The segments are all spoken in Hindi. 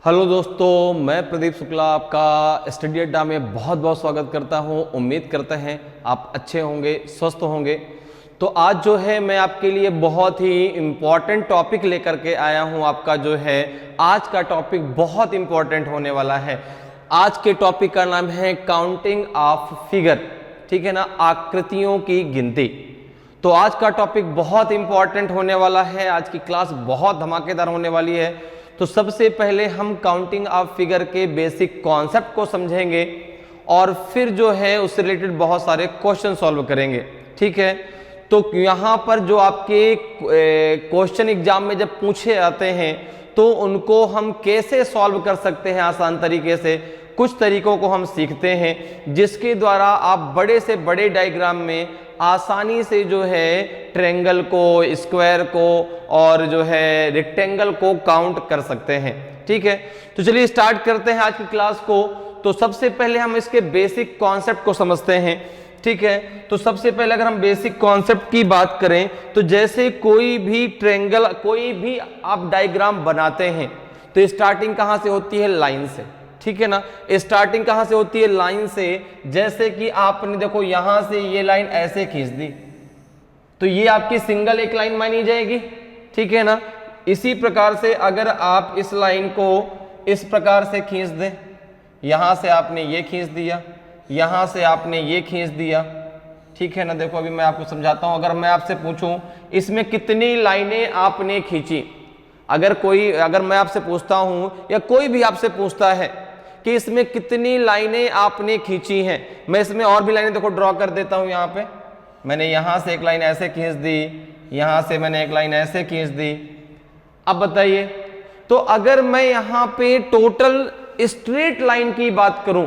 हेलो दोस्तों, मैं प्रदीप शुक्ला आपका स्टडी अड्डा में बहुत बहुत स्वागत करता हूं। उम्मीद करते हैं आप अच्छे होंगे, स्वस्थ होंगे। तो आज जो है मैं आपके लिए बहुत ही इम्पॉर्टेंट टॉपिक लेकर के आया हूं। आपका जो है आज का टॉपिक बहुत इम्पॉर्टेंट होने वाला है। आज के टॉपिक का नाम है काउंटिंग ऑफ फिगर, ठीक है ना, आकृतियों की गिनती। तो आज का टॉपिक बहुत इम्पॉर्टेंट होने वाला है। आज की क्लास बहुत धमाकेदार होने वाली है। तो सबसे पहले हम काउंटिंग ऑफ फिगर के बेसिक कॉन्सेप्ट को समझेंगे और फिर जो है उससे रिलेटेड बहुत सारे क्वेश्चन सॉल्व करेंगे, ठीक है। तो यहाँ पर जो आपके क्वेश्चन एग्जाम में जब पूछे जाते हैं तो उनको हम कैसे सॉल्व कर सकते हैं आसान तरीके से, कुछ तरीकों को हम सीखते हैं जिसके द्वारा आप बड़े से बड़े डायग्राम में आसानी से जो है ट्रायंगल को, स्क्वायर को और जो है रेक्टेंगल को काउंट कर सकते हैं, ठीक है। तो चलिए स्टार्ट करते हैं आज की क्लास को। तो सबसे पहले हम इसके बेसिक कॉन्सेप्ट को समझते हैं, ठीक है। तो सबसे पहले अगर हम बेसिक कॉन्सेप्ट की बात करें तो जैसे कोई भी ट्रायंगल, कोई भी आप डायग्राम बनाते हैं तो स्टार्टिंग कहाँ से होती है? लाइन से, ठीक है ना। स्टार्टिंग कहां से होती है? लाइन से। जैसे कि आपने देखो यहां से ये लाइन ऐसे खींच दी तो ये आपकी सिंगल एक लाइन मानी जाएगी, ठीक है ना। इसी प्रकार से अगर आप इस लाइन को इस प्रकार से खींच दें, यहां से आपने ये खींच दिया, यहां से आपने ये खींच दिया, ठीक है ना। देखो अभी मैं आपको समझाता हूं। अगर मैं आपसे पूछूं इसमें कितनी लाइनें आपने खींची, अगर मैं आपसे पूछता हूं या कोई भी आपसे पूछता है कि इसमें कितनी लाइनें आपने खींची हैं, मैं इसमें और भी लाइनें देखो ड्रॉ कर देता हूं। यहां पे मैंने यहां से एक लाइन ऐसे खींच दी, यहां से मैंने एक लाइन ऐसे खींच दी। अब बताइए, तो अगर मैं यहां पे टोटल स्ट्रेट लाइन की बात करूं,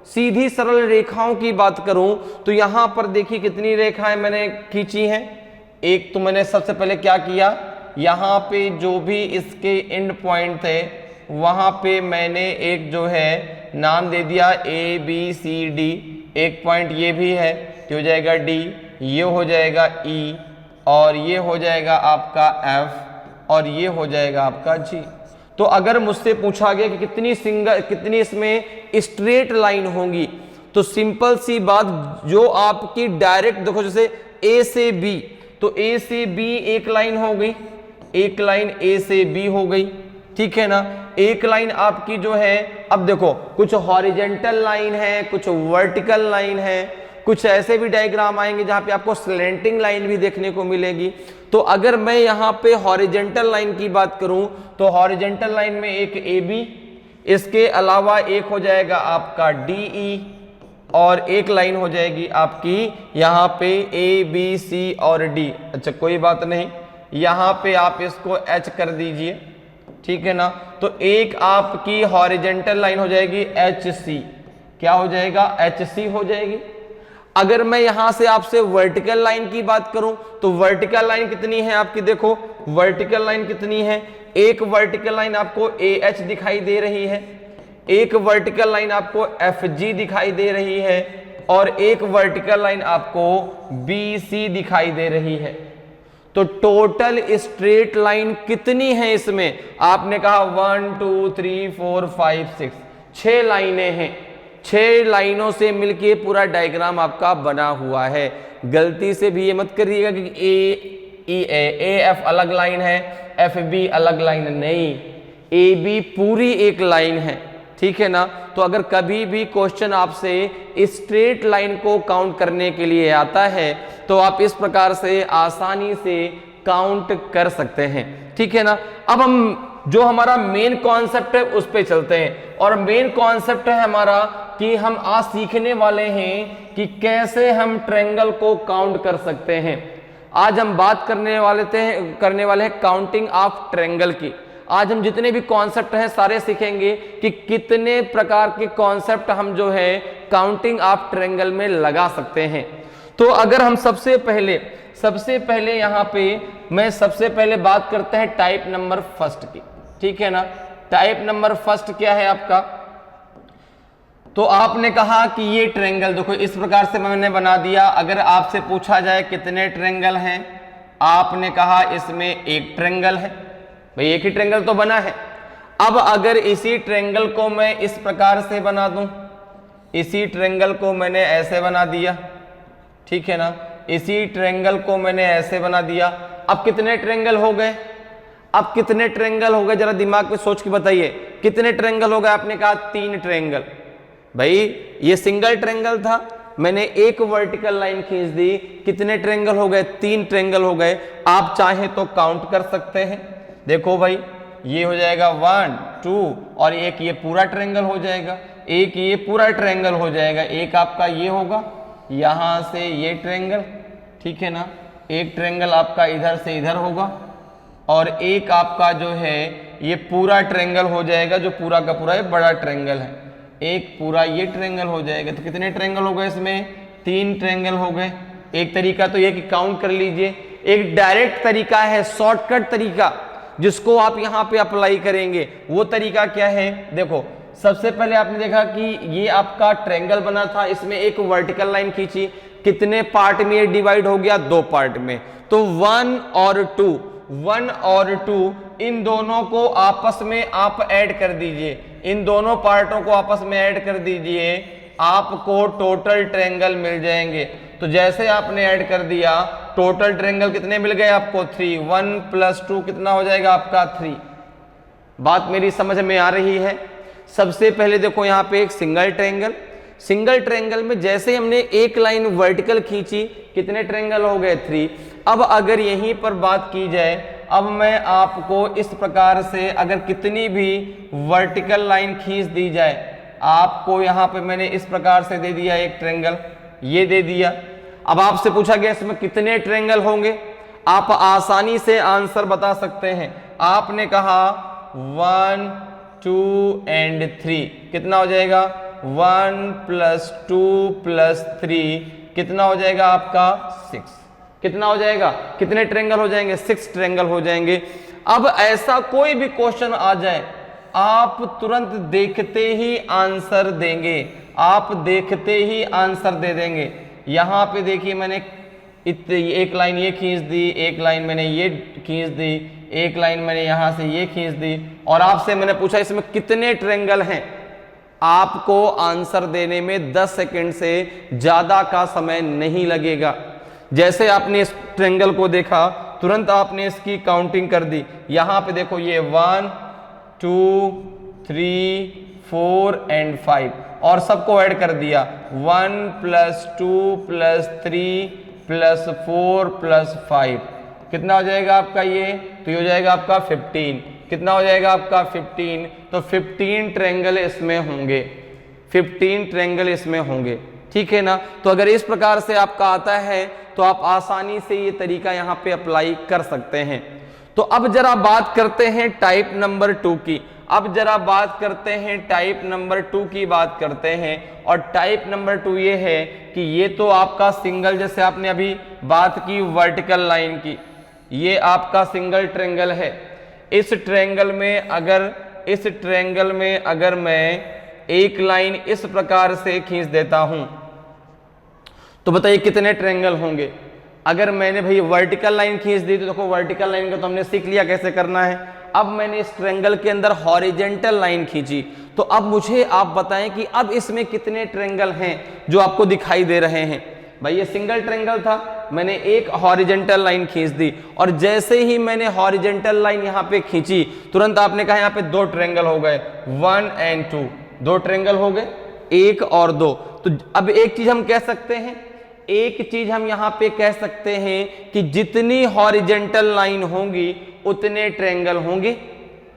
सीधी सरल रेखाओं की बात करूं, तो यहां पर देखिए कितनी रेखाएं मैंने खींची हैं। एक तो मैंने सबसे पहले क्या किया, यहां पे जो भी इसके एंड पॉइंट थे वहां पे मैंने एक जो है नाम दे दिया ABCD। एक पॉइंट ये भी है तो हो जाएगा D, ये हो जाएगा E और ये हो जाएगा आपका F और ये हो जाएगा आपका G। तो अगर मुझसे पूछा गया कि कितनी इसमें स्ट्रेट लाइन होंगी, तो सिंपल सी बात, जो आपकी डायरेक्ट देखो जैसे A से B, तो A से B एक लाइन हो गई, एक लाइन A से B हो गई, ठीक है ना। एक लाइन आपकी जो है, अब देखो कुछ हॉरिजेंटल लाइन है, कुछ वर्टिकल लाइन है, कुछ ऐसे भी डायग्राम आएंगे जहां पे आपको स्लैंटिंग लाइन भी देखने को मिलेगी। तो अगर मैं यहां पे हॉरिजेंटल लाइन की बात करूं तो हॉरिजेंटल लाइन में एक AB, इसके अलावा एक हो जाएगा आपका DE और एक लाइन हो जाएगी आपकी यहां पे ABC और D। अच्छा कोई बात नहीं, यहां पे आप इसको H कर दीजिए, ठीक है ना। तो एक आपकी हॉरिजेंटल लाइन हो जाएगी HC, क्या हो जाएगा? HC हो जाएगी। अगर मैं यहां से आपसे वर्टिकल लाइन की बात करूं तो वर्टिकल लाइन कितनी है आपकी? देखो वर्टिकल लाइन कितनी है, एक वर्टिकल लाइन आपको AH दिखाई दे रही है, एक वर्टिकल लाइन आपको FG दिखाई दे रही है और एक वर्टिकल लाइन आपको BC दिखाई दे रही है। तो टोटल स्ट्रेट लाइन कितनी है इसमें? आपने कहा 1 2 3 4 5 6, 6 लाइनें हैं। 6 लाइनों से मिलके पूरा डायग्राम आपका बना हुआ है। गलती से भी ये मत करिएगा कि AF अलग लाइन है, FB अलग लाइन, नहीं, AB पूरी एक लाइन है, ठीक है ना। तो अगर कभी भी क्वेश्चन आपसे स्ट्रेट लाइन को काउंट करने के लिए आता है तो आप इस प्रकार से आसानी से काउंट कर सकते हैं, ठीक है ना। अब हम जो हमारा मेन कॉन्सेप्ट है उस पे चलते हैं, और मेन कॉन्सेप्ट है हमारा कि हम आज सीखने वाले हैं कि कैसे हम ट्रायंगल को काउंट कर सकते हैं। आज हम बात करने वाले हैं काउंटिंग ऑफ ट्रायंगल की। आज हम जितने भी कॉन्सेप्ट हैं सारे सीखेंगे कि कितने प्रकार के कॉन्सेप्ट हम जो है काउंटिंग ऑफ ट्रायंगल में लगा सकते हैं। तो अगर हम सबसे पहले यहाँ पे मैं सबसे पहले बात करते हैं टाइप नंबर फर्स्ट की, ठीक है ना। टाइप नंबर फर्स्ट क्या है आपका? तो आपने कहा कि ये ट्रायंगल देखो इस प्रकार से मैंने बना दिया। अगर आपसे पूछा जाए कितने ट्रायंगल हैं, आपने कहा इसमें एक ट्रायंगल है, भाई एक ही ट्रायंगल तो बना है। अब अगर इसी ट्रायंगल को मैं इस प्रकार से बना दूं, इसी ट्रायंगल को मैंने ऐसे बना दिया, ठीक है ना, इसी ट्रायंगल को मैंने ऐसे बना दिया। अब कितने ट्रायंगल हो गए? अब कितने ट्रायंगल हो गए? जरा दिमाग में सोच के बताइए, कितने ट्रायंगल हो गए? आपने कहा 3 ट्रायंगल। भाई ये सिंगल ट्रायंगल था, मैंने एक वर्टिकल लाइन खींच दी, कितने ट्रायंगल हो गए? 3 ट्रायंगल हो गए। आप चाहे तो काउंट कर सकते हैं। देखो भाई, ये हो जाएगा 1 2 और एक ये पूरा ट्रायंगल हो जाएगा, एक ये पूरा ट्रायंगल हो जाएगा, एक आपका ये होगा यहां से ये ट्रायंगल, ठीक है ना, एक ट्रायंगल आपका इधर से इधर होगा और एक आपका जो है ये पूरा ट्रायंगल हो जाएगा, जो पूरा का पूरा ये बड़ा ट्रायंगल है, एक पूरा ये ट्रायंगल हो जाएगा। तो कितने ट्रायंगल हो गए इसमें? 3 ट्रायंगल हो गए। एक तरीका तो ये कि काउंट कर लीजिए, एक डायरेक्ट तरीका है, शॉर्टकट तरीका जिसको आप यहां पे अप्लाई करेंगे। वो तरीका क्या है? देखो, सबसे पहले आपने देखा कि ये आपका ट्रायंगल बना था, इसमें एक वर्टिकल लाइन खींची, कितने पार्ट में ये डिवाइड हो गया? 2 पार्ट में। तो 1 और 2 इन दोनों को आपस में आप ऐड कर दीजिए, इन दोनों पार्टों को आपस में ऐड कर दीजिए, आपको टोटल ट्रायंगल मिल जाएंगे। तो जैसे आपने ऐड कर दिया, टोटल ट्रायंगल कितने मिल गए आपको? 3। 1 + 2 कितना हो जाएगा आपका? 3। बात मेरी समझ में आ रही है? सबसे पहले देखो यहाँ पे एक सिंगल ट्रायंगल में जैसे हमने एक लाइन वर्टिकल खींची, कितने ट्रायंगल हो गए? 3। अब अगर यहीं पर बात की जाए, अब मैं आपको इस प्रकार से अगर कितनी भी वर्टिकल लाइन खींच दी जाए, आपको यहाँ पे मैंने इस प्रकार से दे दिया एक ट्रायंगल, ये दे दिया। अब आपसे पूछा गया इसमें कितने ट्रायंगल होंगे, आप आसानी से आंसर बता सकते हैं। आपने कहा 1 2 एंड 3, कितना हो जाएगा? 1 + 2 + 3 कितना हो जाएगा आपका? 6। कितना हो जाएगा? कितने ट्रायंगल हो जाएंगे? 6 ट्रायंगल हो जाएंगे। अब ऐसा कोई भी क्वेश्चन आ जाए, आप तुरंत देखते ही आंसर देंगे, आप देखते ही आंसर दे देंगे। यहां पे देखिए, मैंने एक लाइन ये खींच दी, एक लाइन मैंने ये खींच दी, एक लाइन मैंने यहां से ये खींच दी, और आपसे मैंने पूछा इसमें कितने ट्रायंगल हैं। आपको आंसर देने में 10 सेकंड से ज्यादा का समय नहीं लगेगा। जैसे आपने इस ट्रायंगल को देखा, तुरंत आपने इसकी काउंटिंग कर दी। यहां पे देखो, ये 1 2 3 4 एंड 5 और सबको ऐड कर दिया। 1 + 2 + 3 + 4 + 5 कितना हो जाएगा आपका? ये तो ये हो जाएगा आपका 15। कितना हो जाएगा आपका? 15। तो 15 ट्रायंगल इसमें होंगे, 15 ट्रायंगल इसमें होंगे, ठीक है ना। तो अगर इस प्रकार से आपका आता है तो आप आसानी से ये तरीका यहाँ पे अप्लाई कर सकते हैं। तो अब जरा बात करते हैं टाइप नंबर 2 की। अब जरा बात करते हैं टाइप नंबर 2 की बात करते हैं। और टाइप नंबर 2 ये है कि ये तो आपका सिंगल, जैसे आपने अभी बात की वर्टिकल लाइन की, ये आपका सिंगल ट्रायंगल है। इस ट्रायंगल में अगर मैं एक लाइन इस प्रकार से खींच देता हूं, तो बताइए कितने ट्रायंगल होंगे। अगर मैंने भाई वर्टिकल लाइन खींच दी, तो देखो वर्टिकल लाइन का तो हमने सीख लिया कैसे करना है। अब मैंने इस ट्रायंगल के अंदर हॉरिजेंटल लाइन खींची, तो अब मुझे आप बताएं कि अब इसमें कितने ट्रायंगल हैं जो आपको दिखाई दे रहे हैं। भाई ये सिंगल ट्रायंगल था, मैंने एक हॉरिजेंटल लाइन खींच दी, और जैसे ही मैंने हॉरिजेंटल लाइन यहाँ पे खींची, तुरंत आपने कहा यहाँ पे 2 ट्रायंगल हो गए, 1 एंड 2, 2 ट्रायंगल हो गए, 1 और 2। तो अब एक चीज हम कह सकते हैं, एक चीज हम यहाँ पे कह सकते हैं कि जितनी हॉरिजेंटल लाइन होंगी उतने ट्रायंगल होंगे,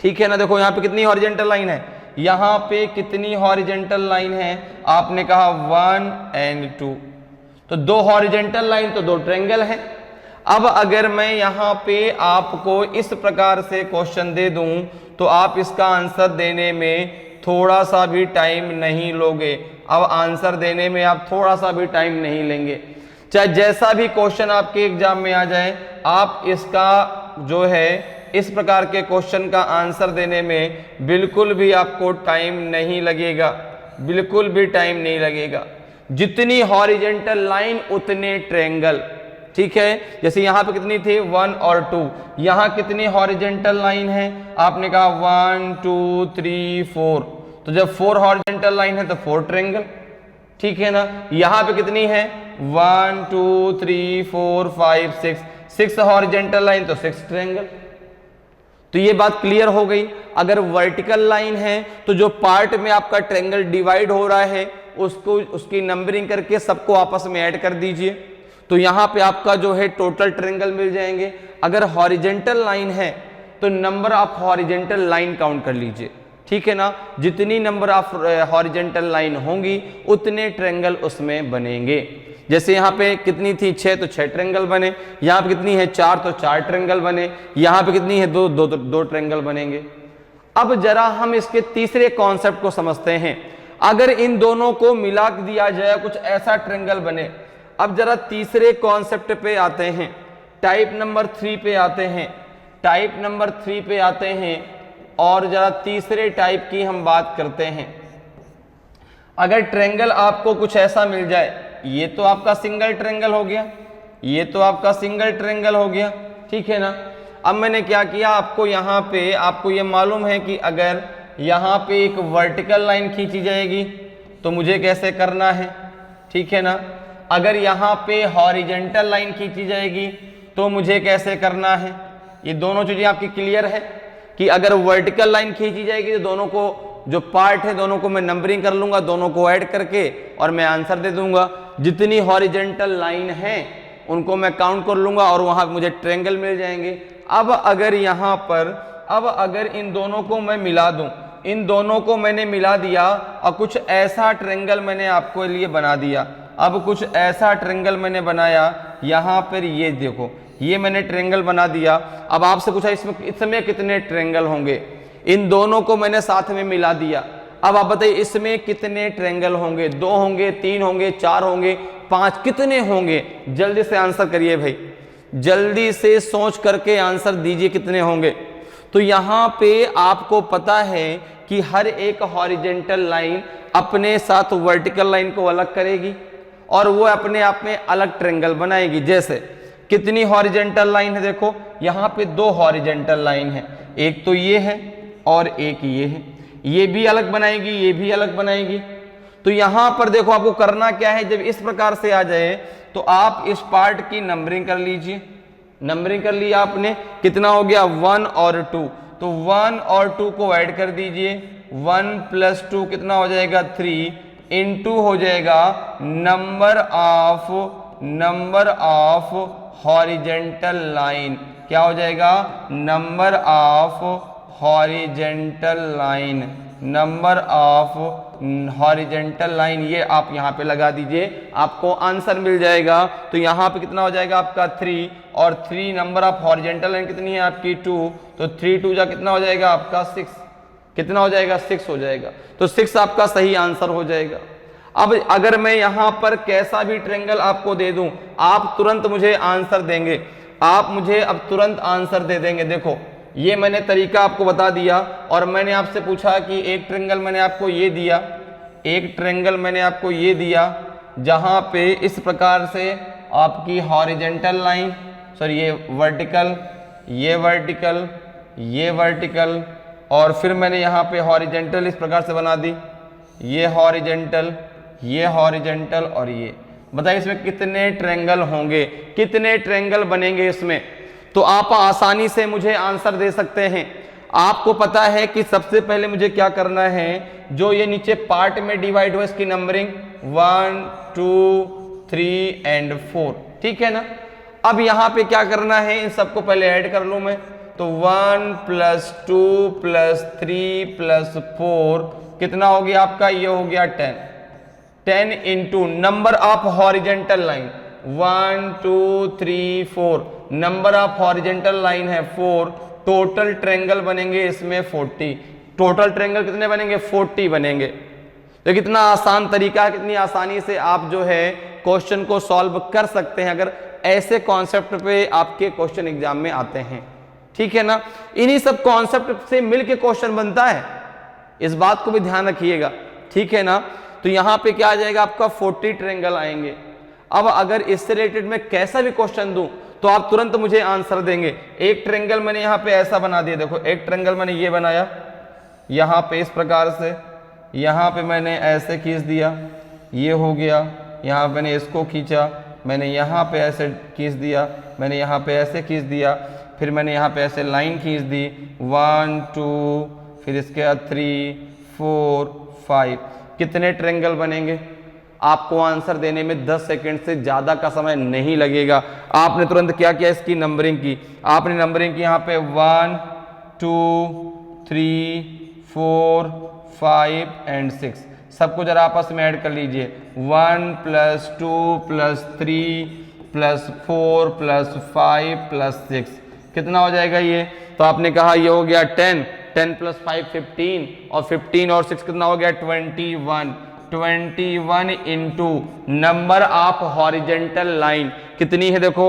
ठीक है ना। देखो यहाँ पे कितनी हॉरिजेंटल लाइन है, यहाँ पे कितनी हॉरिजेंटल लाइन है, आपने कहा 1 एंड 2, तो 2 हॉरिजेंटल लाइन तो 2 ट्रायंगल है। अब अगर मैं यहाँ पे आपको इस प्रकार से क्वेश्चन दे दूं, तो आप इसका आंसर देने में थोड़ा सा भी टाइम नहीं लोगे। अब आंसर देने में आप थोड़ा सा भी टाइम नहीं लेंगे, चाहे जैसा भी क्वेश्चन आपके एग्जाम में आ जाए, आप इसका जो है इस प्रकार के क्वेश्चन का आंसर देने में बिल्कुल भी आपको टाइम नहीं लगेगा, बिल्कुल भी टाइम नहीं लगेगा। जितनी हॉरिजेंटल लाइन उतने ट्रायंगल, ठीक है। जैसे यहाँ पे कितनी थी 1 और 2, यहाँ कितनी हॉरिजेंटल लाइन है, आपने कहा 1 2 3 4, तो जब 4 हॉरिजेंटल लाइन है तो 4 ट्रायंगल, ठीक है ना। यहाँ पे कितनी है 1 2 3 4 5 6 हॉरिजेंटल लाइन तो 6 ट्रायंगल। तो ये बात क्लियर हो गई। अगर वर्टिकल लाइन है तो जो पार्ट में आपका ट्रायंगल डिवाइड हो रहा है उसको उसकी नंबरिंग करके सबको आपस में ऐड कर दीजिए, तो यहां पे आपका जो है टोटल ट्रायंगल मिल जाएंगे। अगर हॉरिजेंटल लाइन है तो number of horizontal line count कर लीजिए, ठीक है ना। जितनी नंबर ऑफ हॉरिजेंटल लाइन होंगी उतने ट्रायंगल उसमें बनेंगे। जैसे यहाँ पे कितनी थी 6 तो 6 ट्रायंगल बने, यहाँ पे कितनी है 4 तो 4 ट्रायंगल बने, यहाँ पे कितनी है 2 ट्रायंगल बनेंगे। अब जरा हम इसके तीसरे कॉन्सेप्ट को समझते हैं। अगर इन दोनों को मिला दिया जाए कुछ ऐसा ट्रायंगल बने। अब जरा तीसरे कॉन्सेप्ट पे आते हैं, टाइप नंबर 3 पे आते हैं, टाइप नंबर 3 पे आते हैं और जरा तीसरे टाइप की हम बात करते हैं। अगर ट्रायंगल आपको कुछ ऐसा मिल जाए, ये तो आपका सिंगल ट्रायंगल हो गया, ये तो आपका सिंगल ट्रायंगल हो गया, ठीक है ना। अब मैंने क्या किया, आपको यहाँ पे आपको ये मालूम है कि अगर यहाँ पे एक वर्टिकल लाइन खींची जाएगी तो मुझे कैसे करना है, ठीक है ना। अगर यहाँ पे हॉरिजेंटल लाइन खींची जाएगी तो मुझे कैसे करना है। ये दोनों चीजें आपकी क्लियर है कि अगर वर्टिकल लाइन खींची जाएगी तो दोनों को जो पार्ट है दोनों को मैं नंबरिंग कर लूंगा, दोनों को ऐड करके और मैं आंसर दे दूंगा। जितनी हॉरिजेंटल लाइन है उनको मैं काउंट कर लूंगा और वहां मुझे ट्रायंगल मिल जाएंगे। अब अगर यहाँ पर अगर इन दोनों को मैं मिला दूं, इन दोनों को मैंने मिला दिया और कुछ ऐसा ट्रायंगल मैंने आपको लिए बना दिया। अब कुछ ऐसा ट्रायंगल मैंने बनाया, यहाँ पर ये देखो ये मैंने ट्रायंगल बना दिया। अब आपसे पूछा इसमें कितने ट्रायंगल होंगे, इन दोनों को मैंने साथ में मिला दिया। अब आप बताइए इसमें कितने ट्रायंगल होंगे, 2 होंगे, 3 होंगे, 4 होंगे, 5, कितने होंगे। जल्दी से आंसर करिए भाई, जल्दी से सोच करके आंसर दीजिए कितने होंगे। तो यहाँ पे आपको पता है कि हर एक हॉरिजेंटल लाइन अपने साथ वर्टिकल लाइन को अलग करेगी और वो अपने आप में अलग ट्रायंगल बनाएगी। जैसे कितनी हॉरिजेंटल लाइन है, देखो यहाँ पे 2 हॉरिजेंटल लाइन है, एक तो ये है और एक ये है, ये भी अलग बनाएगी, ये भी अलग बनाएगी। तो यहां पर देखो आपको करना क्या है, जब इस प्रकार से आ जाए तो आप इस पार्ट की नंबरिंग कर लीजिए। नंबरिंग कर लिया आपने, कितना हो गया 1 और 2, तो 1 और 2 को ऐड कर दीजिए। 1 + 2 कितना हो जाएगा 3 इंटू हो जाएगा नंबर ऑफ हॉरिजेंटल लाइन, क्या हो जाएगा number of horizontal line, number of horizontal line, ये आप यहाँ पे लगा दीजिए, आपको आंसर मिल जाएगा। तो यहाँ पे कितना हो जाएगा आपका 3 और 3 नंबर ऑफ हॉरिजेंटल लाइन कितनी है आपकी 2, तो 3 2 जा कितना हो जाएगा आपका 6, कितना हो जाएगा 6 हो जाएगा। तो 6 आपका सही आंसर हो जाएगा। अब अगर मैं यहाँ पर कैसा भी ट्रायंगल आपको दे दूं, आप तुरंत मुझे आंसर देंगे, आप मुझे अब तुरंत आंसर दे देंगे। देखो ये मैंने तरीका आपको बता दिया और मैंने आपसे पूछा कि एक ट्रायंगल मैंने आपको ये दिया, एक ट्रायंगल मैंने आपको ये दिया जहां पे इस प्रकार से आपकी हॉरिजेंटल लाइन, सॉरी ये वर्टिकल, ये वर्टिकल, ये वर्टिकल और फिर मैंने यहाँ पे हॉरिजेंटल इस प्रकार से बना दी, ये हॉरिजेंटल, ये हॉरिजेंटल और ये। बताइए इसमें कितने ट्रायंगल होंगे, कितने ट्रायंगल बनेंगे इसमें। तो आप आसानी से मुझे आंसर दे सकते हैं। आपको पता है कि सबसे पहले मुझे क्या करना है, जो ये नीचे पार्ट में डिवाइड हुआ इसकी नंबरिंग 1 2 3 एंड 4, ठीक है ना। अब यहाँ पे क्या करना है, इन सबको पहले ऐड कर लूं मैं, तो 1 + 2 + 3 + 4 कितना हो गया आपका, ये हो गया 10 into number of horizontal line 1 2 3 4, number of horizontal line है 4, टोटल ट्रायंगल बनेंगे इसमें 40, टोटल ट्रायंगल कितने बनेंगे 40 बनेंगे। तो कितना आसान तरीका है, कितनी आसानी से आप जो है क्वेश्चन को सॉल्व कर सकते हैं अगर ऐसे कॉन्सेप्ट पे आपके क्वेश्चन एग्जाम में आते हैं, ठीक है ना। इन्हीं सब कॉन्सेप्ट से मिलके क्वेश्चन बनता है, इस बात को भी ध्यान रखिएगा, ठीक है ना। तो यहां पे क्या आ जाएगा आपका 40 ट्रायंगल आएंगे। अब अगर इससे रिलेटेड मैं कैसा भी क्वेश्चन दूं तो आप तुरंत मुझे आंसर देंगे। एक ट्रायंगल मैंने यहाँ पे ऐसा बना दिया, देखो एक ट्रायंगल मैंने ये बनाया यहाँ पे इस प्रकार से, यहाँ पे मैंने ऐसे खींच दिया, ये हो गया, यहाँ मैंने इसको खींचा, मैंने यहाँ पे ऐसे खींच दिया, मैंने यहाँ पे ऐसे खींच दिया, फिर मैंने यहाँ पे ऐसे लाइन खींच दी 1 2, फिर इसके बाद 3 4 5। कितने ट्रायंगल बनेंगे? आपको आंसर देने में 10 सेकंड से ज़्यादा का समय नहीं लगेगा। आपने तुरंत क्या किया, इसकी नंबरिंग की। आपने नंबरिंग की यहाँ पे 1 2 3 4 5 एंड 6। सबको जरा आपस में ऐड कर लीजिए। 1 + 2 + 3 + 4 + 5 + 6 कितना हो जाएगा ये? तो आपने कहा ये हो गया 10, 10 + 5 15, और 15 और 6 कितना हो गया 21। 21 into number of horizontal line कितनी है देखो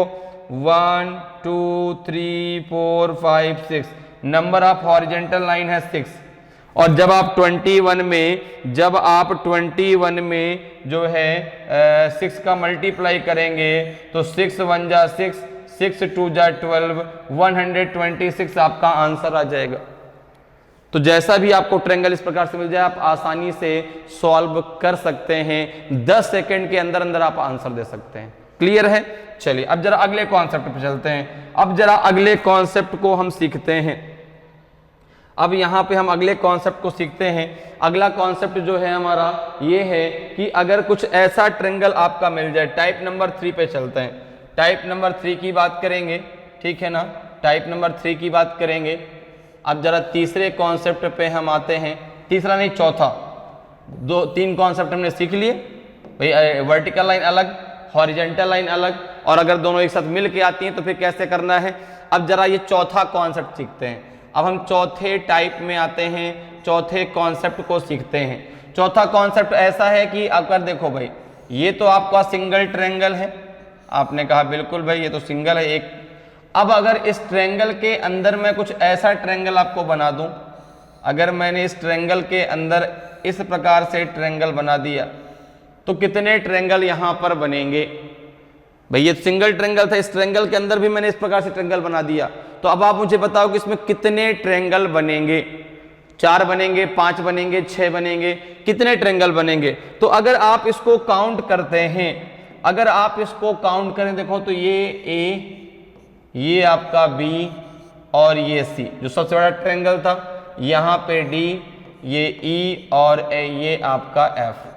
1 2 3 4 5 6, नंबर ऑफ हॉरिजेंटल लाइन है 6। और जब आप 21 में जो है 6 का मल्टीप्लाई करेंगे तो 6 1 जा 6, 6 2 जा 12, 126 आपका आंसर आ जाएगा। तो जैसा भी आपको ट्रायंगल इस प्रकार से मिल जाए आप आसानी से सॉल्व कर सकते हैं। 10 सेकंड के अंदर अंदर आप आंसर दे सकते हैं। क्लियर है? चलिए अब जरा अगले कॉन्सेप्ट पे चलते हैं। अब जरा अगले कॉन्सेप्ट को हम सीखते हैं। अब यहाँ पे हम अगले कॉन्सेप्ट को सीखते हैं। अगला कॉन्सेप्ट जो है हमारा ये है कि अगर कुछ ऐसा ट्रायंगल आपका मिल जाए, टाइप नंबर 3 पे चलते हैं। टाइप नंबर 3 की बात करेंगे, ठीक है ना, टाइप नंबर 3 की बात करेंगे। अब जरा तीसरे कॉन्सेप्ट पे हम आते हैं, तीसरा नहीं चौथा, 3 कॉन्सेप्ट हमने सीख लिए भाई। वर्टिकल लाइन अलग, हॉरिजेंटल लाइन अलग, और अगर दोनों एक साथ मिल के आती हैं तो फिर कैसे करना है। अब जरा ये चौथा कॉन्सेप्ट सीखते हैं। अब हम चौथे टाइप में आते हैं, चौथे कॉन्सेप्ट को सीखते हैं। चौथा कॉन्सेप्ट ऐसा है कि अगर देखो भाई ये तो आपका सिंगल ट्रायंगल है, आपने कहा बिल्कुल भाई ये तो सिंगल है एक। अब अगर इस ट्रायंगल के अंदर मैं कुछ ऐसा ट्रायंगल आपको बना दूं, अगर मैंने इस ट्रायंगल के अंदर इस प्रकार से ट्रायंगल बना दिया तो कितने ट्रायंगल यहां पर बनेंगे? भाई ये सिंगल ट्रायंगल था, इस ट्रायंगल के अंदर भी मैंने इस प्रकार से ट्रायंगल बना दिया, तो अब आप मुझे बताओ कि इसमें कितने ट्रायंगल बनेंगे? 4 बनेंगे, 5 बनेंगे, 6 बनेंगे, कितने ट्रायंगल बनेंगे? तो अगर आप इसको काउंट करते हैं, अगर आप इसको काउंट करें, देखो तो ये ए, ये आपका बी और ये सी जो सबसे बड़ा ट्रायंगल था, यहाँ पे डी, ये ई और ये आपका एफ।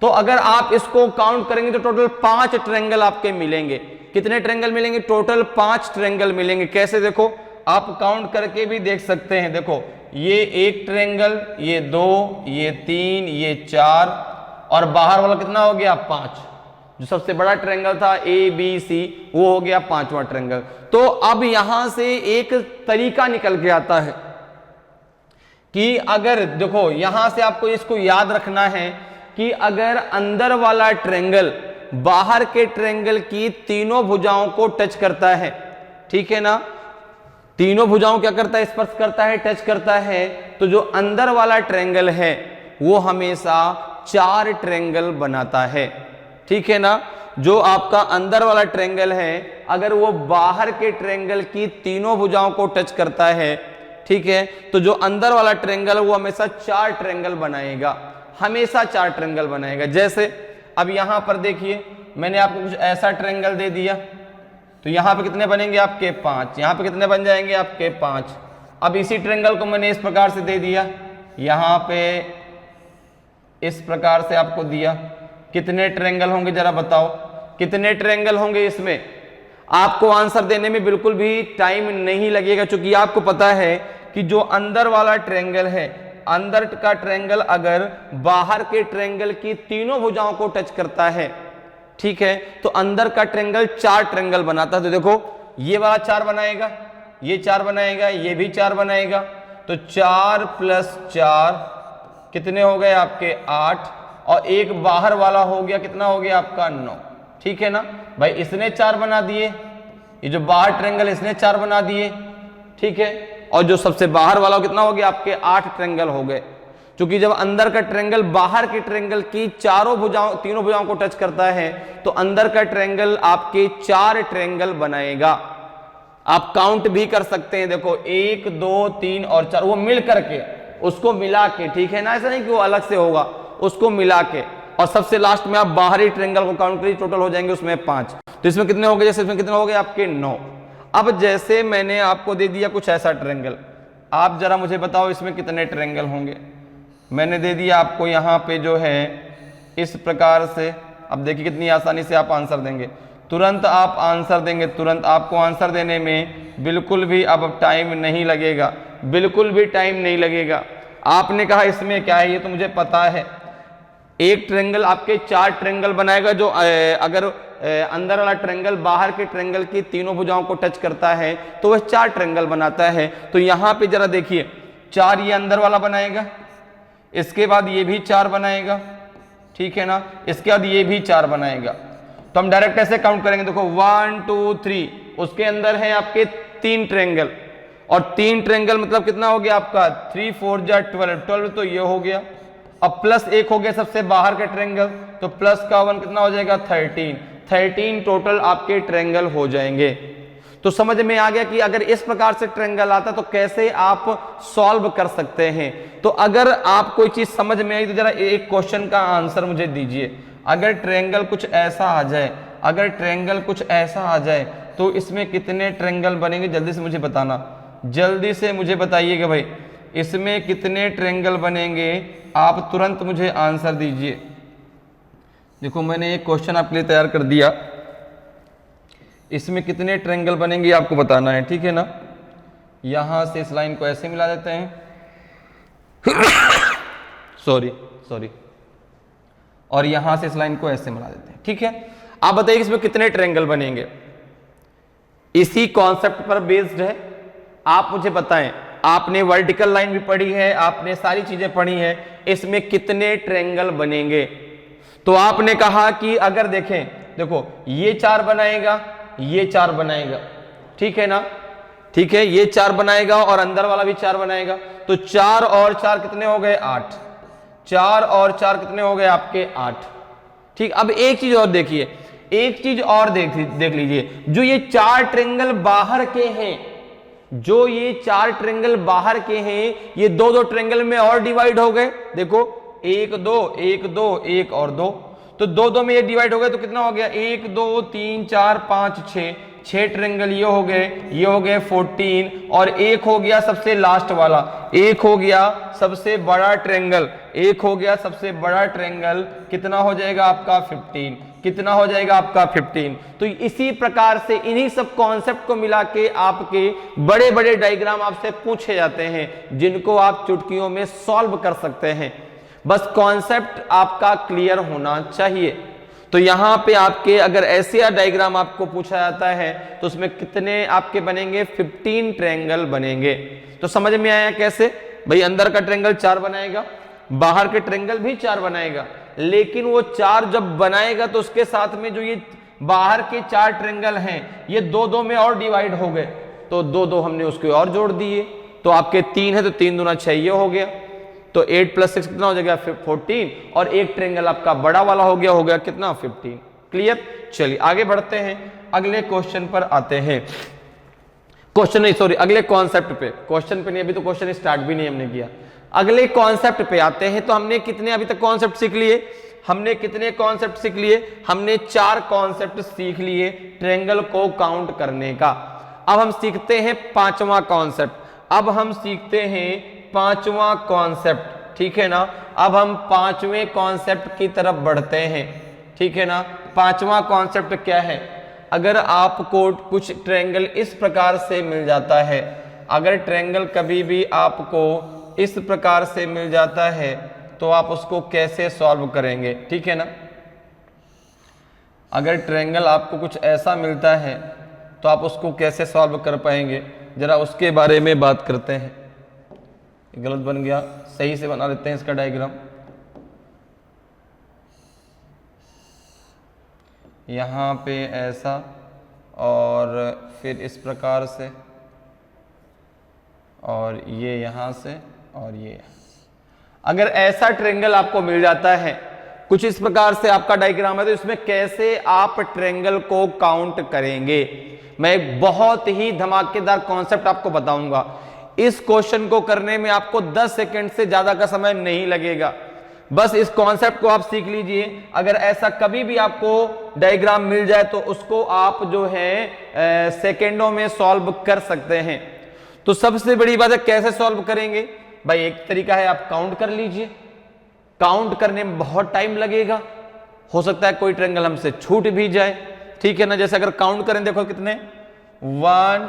तो अगर आप इसको काउंट करेंगे तो टोटल 5 ट्रायंगल आपके मिलेंगे। कितने ट्रायंगल मिलेंगे? टोटल 5 ट्रायंगल मिलेंगे। कैसे? देखो आप काउंट करके भी देख सकते हैं। देखो ये एक ट्रायंगल, ये 2, ये 3, ये 4, और बाहर वाला कितना हो गया 5। जो सबसे बड़ा ट्रायंगल था ए बी सी, वो हो गया 5वां ट्रायंगल। तो अब यहां से एक तरीका निकल के आता है कि अगर देखो यहां से आपको इसको याद रखना है कि अगर अंदर वाला ट्रायंगल बाहर के ट्रायंगल की तीनों भुजाओं को टच करता है, ठीक है ना, तीनों भुजाओं क्या करता है? स्पर्श करता है, टच करता है, तो जो अंदर वाला ट्रायंगल है वो हमेशा 4 ट्रायंगल बनाता है, ठीक है ना। जो आपका अंदर वाला ट्रायंगल है अगर वो बाहर के ट्रायंगल की तीनों भुजाओं को टच करता है, ठीक है, तो जो अंदर वाला ट्रायंगल है वो हमेशा 4 ट्रायंगल बनाएगा, हमेशा 4 ट्रायंगल बनाएगा। जैसे अब यहां पर देखिए मैंने आपको कुछ ऐसा ट्रायंगल दे दिया, तो यहां पे कितने बनेंगे आपके 5, यहां पे कितने बन जाएंगे आपके 5। अब इसी ट्रायंगल को मैंने इस प्रकार से दे दिया, यहां पे इस प्रकार से आपको दिया, कितने ट्रायंगल होंगे जरा बताओ, कितने ट्रायंगल होंगे इसमें? आपको आंसर देने में बिल्कुल भी टाइम नहीं लगेगा, क्योंकि आपको पता है कि जो अंदर वाला ट्रायंगल है, अंदर का ट्रायंगल अगर बाहर के ट्रायंगल की तीनों भुजाओं को टच करता है, ठीक है, तो अंदर का ट्रायंगल 4 ट्रायंगल बनाता है। तो देखो ये वाला 4 बनाएगा, ये 4 बनाएगा, ये भी 4 बनाएगा, तो 4 + 4 कितने हो गए आपके 8, और एक बाहर वाला हो गया, कितना हो गया आपका 9, ठीक है ना भाई। इसने 4 बना दिए, ये जो बाहर ट्रायंगल इसने 4 बना दिए, ठीक है, और जो सबसे बाहर वाला कितना हो गया आपके 8 ट्रायंगल हो गए। क्योंकि जब अंदर का ट्रायंगल बाहर के ट्रायंगल की तीनों भुजाओं को टच करता है तो अंदर का ट्रायंगल आपके 4 ट्रायंगल बनाएगा। आप काउंट भी कर सकते हैं, देखो 1 2 3 और 4, वो मिल करके उसको मिला के, ठीक है ना, ऐसा नहीं कि वो अलग से होगा, उसको मिला के, और सबसे लास्ट में आप बाहरी ट्रायंगल को काउंट करिए, टोटल हो जाएंगे उसमें 5। तो इसमें कितने हो गए, जैसे इसमें कितने हो गए आपके 9। अब जैसे मैंने आपको दे दिया कुछ ऐसा ट्रायंगल, आप जरा मुझे बताओ इसमें कितने ट्रायंगल होंगे। मैंने दे दिया आपको यहाँ पे जो है इस प्रकार से। अब देखिए कितनी आसानी से आप आंसर देंगे, तुरंत आप आंसर देंगे, तुरंत आपको आंसर देने में बिल्कुल भी अब टाइम नहीं लगेगा, बिल्कुल भी टाइम नहीं लगेगा। आपने कहा इसमें क्या है, ये तो मुझे पता है। एक ट्रायंगल आपके 4 ट्रायंगल बनाएगा, जो अगर अंदर वाला ट्रायंगल बाहर के ट्रायंगल की तीनों भुजाओं को टच करता है तो वह 4 ट्रायंगल बनाता है। तो यहाँ पे जरा देखिए 4 ये अंदर वाला बनाएगा, इसके बाद ये भी 4 बनाएगा, ठीक है ना, इसके बाद ये भी 4 बनाएगा। तो हम डायरेक्ट ऐसे काउंट करेंगे, देखो 1 2 3, उसके अंदर है आपके 3 ट्रायंगल, और 3 ट्रायंगल मतलब कितना हो गया आपका 3 4 जा 12, 12 तो ये हो गया। अब प्लस 1 हो गया सबसे बाहर का ट्रायंगल, तो प्लस का 1 कितना हो जाएगा 13, 13 टोटल आपके ट्रायंगल हो जाएंगे। तो समझ में आ गया कि अगर इस प्रकार से ट्रायंगल आता तो कैसे आप सॉल्व कर सकते हैं। तो अगर आप कोई चीज समझ में आई तो जरा एक क्वेश्चन का आंसर मुझे दीजिए। अगर ट्रायंगल कुछ ऐसा आ जाए, अगर ट्रायंगल कुछ ऐसा आ जाए तो इसमें कितने ट्रायंगल बनेंगे, जल्दी से मुझे बताना, जल्दी से मुझे बताइएगा भाई, इसमें कितने ट्रायंगल बनेंगे, आप तुरंत मुझे आंसर दीजिए। देखो मैंने एक क्वेश्चन आपके लिए तैयार कर दिया, इसमें कितने ट्रायंगल बनेंगे आपको बताना है, ठीक है ना। यहां से इस लाइन को ऐसे मिला देते हैं सॉरी, और यहां से इस लाइन को ऐसे मिला देते हैं, ठीक है। आप बताइए इसमें कितने ट्रायंगल बनेंगे, इसी कॉन्सेप्ट पर बेस्ड है। आप मुझे बताएं, आपने वर्टिकल लाइन भी पढ़ी है, आपने सारी चीजें पढ़ी हैं, इसमें कितने ट्रायंगल बनेंगे। तो आपने कहा कि अगर देखें, देखो ये 4 बनाएगा, ये 4 बनाएगा, ठीक है ना, ठीक है, ये 4 बनाएगा और अंदर वाला भी 4 बनाएगा, तो 4 और 4 कितने हो गए 8, 4 और 4 कितने हो गए आपके 8, ठीक। अब एक चीज और देखिए, एक चीज और देख लीजिए, जो ये 4 ट्रायंगल बाहर के हैं, जो ये 4 ट्रायंगल बाहर के हैं, ये 2-2 ट्रायंगल में और डिवाइड हो गए। देखो 1 2 1 2 1 और 2, तो 2-2 में ये डिवाइड हो गए, तो कितना हो गया 1 2 3 4 5 6 ट्रायंगल ये हो गए 14, और एक हो गया सबसे लास्ट वाला, एक हो गया सबसे बड़ा ट्रायंगल, एक हो गया सबसे बड़ा ट्रायंगल, कितना हो जाएगा आपका 15, कितना हो जाएगा आपका 15। तो इसी प्रकार से इन्हीं सब कॉन्सेप्ट को मिला के आपके बड़े बड़े डायग्राम आपसे पूछे जाते हैं, जिनको आप चुटकियों में सॉल्व कर सकते हैं। बस कॉन्सेप्ट आपका क्लियर होना चाहिए। तो यहां पे आपके अगर ऐसे डायग्राम आपको पूछा जाता है तो उसमें कितने आपके बनेंगे 15 ट्रायंगल बनेंगे। तो समझ में आया कैसे भाई, अंदर का ट्रायंगल 4 बनाएगा, बाहर के ट्रायंगल भी 4 बनाएगा, लेकिन वो 4 जब बनाएगा तो उसके साथ में जो ये बाहर के 4 ट्रायंगल हैं ये 2-2 में और डिवाइड हो गए, तो 2-2 हमने उसके और जोड़ दिए, तो आपके 3 है तो 3 दूना 6 ये हो गया, तो 8 + 6 कितना हो जाएगा 14, और एक ट्रायंगल आपका बड़ा वाला हो गया कितना 15। क्लियर। चलिए आगे बढ़ते हैं, अगले क्वेश्चन पर आते हैं। क्वेश्चन नहीं सॉरी, अगले कॉन्सेप्ट पे, क्वेश्चन पे नहीं, अभी तो क्वेश्चन स्टार्ट भी नहीं हमने किया, अगले कॉन्सेप्ट पे आते हैं। तो हमने कितने अभी तक कॉन्सेप्ट सीख लिए, हमने कितने कॉन्सेप्ट सीख लिए, हमने 4 कॉन्सेप्ट सीख लिए ट्रायंगल को काउंट करने का। अब हम सीखते हैं 5वां कॉन्सेप्ट, अब हम सीखते हैं 5वां कॉन्सेप्ट, ठीक है ना। अब हम 5वें कॉन्सेप्ट की तरफ बढ़ते हैं, ठीक है ना। 5वां कॉन्सेप्ट क्या है, अगर आपको कुछ ट्रायंगल इस प्रकार से मिल जाता है, अगर ट्रायंगल कभी भी आपको इस प्रकार से मिल जाता है तो आप उसको कैसे सॉल्व करेंगे, ठीक है ना। अगर ट्रायंगल आपको कुछ ऐसा मिलता है तो आप उसको कैसे सॉल्व कर पाएंगे, जरा उसके बारे में बात करते हैं। गलत बन गया, सही से बना लेते हैं इसका डायग्राम। यहाँ पे ऐसा और फिर इस प्रकार से, और ये यहाँ से और ये। अगर ऐसा ट्रेंगल आपको मिल जाता है, कुछ इस प्रकार से आपका डायग्राम है, तो इसमें कैसे आप ट्रेंगल को काउंट करेंगे? मैं एक बहुत ही धमाकेदार कॉन्सेप्ट आपको बताऊंगा। इस क्वेश्चन को करने में आपको 10 सेकंड से ज्यादा का समय नहीं लगेगा। बस इस कॉन्सेप्ट को आप सीख लीजिए। अगर ऐसा कभी भी आपको डायग्राम मिल जाए तो उसको आप जो है सेकेंडों में सॉल्व कर सकते हैं। तो सबसे बड़ी बात है कैसे सॉल्व करेंगे भाई? एक तरीका है आप काउंट कर लीजिए। काउंट करने में बहुत टाइम लगेगा, हो सकता है कोई ट्रायंगल हमसे छूट भी जाए, ठीक है ना। जैसे अगर काउंट करें, देखो कितने 1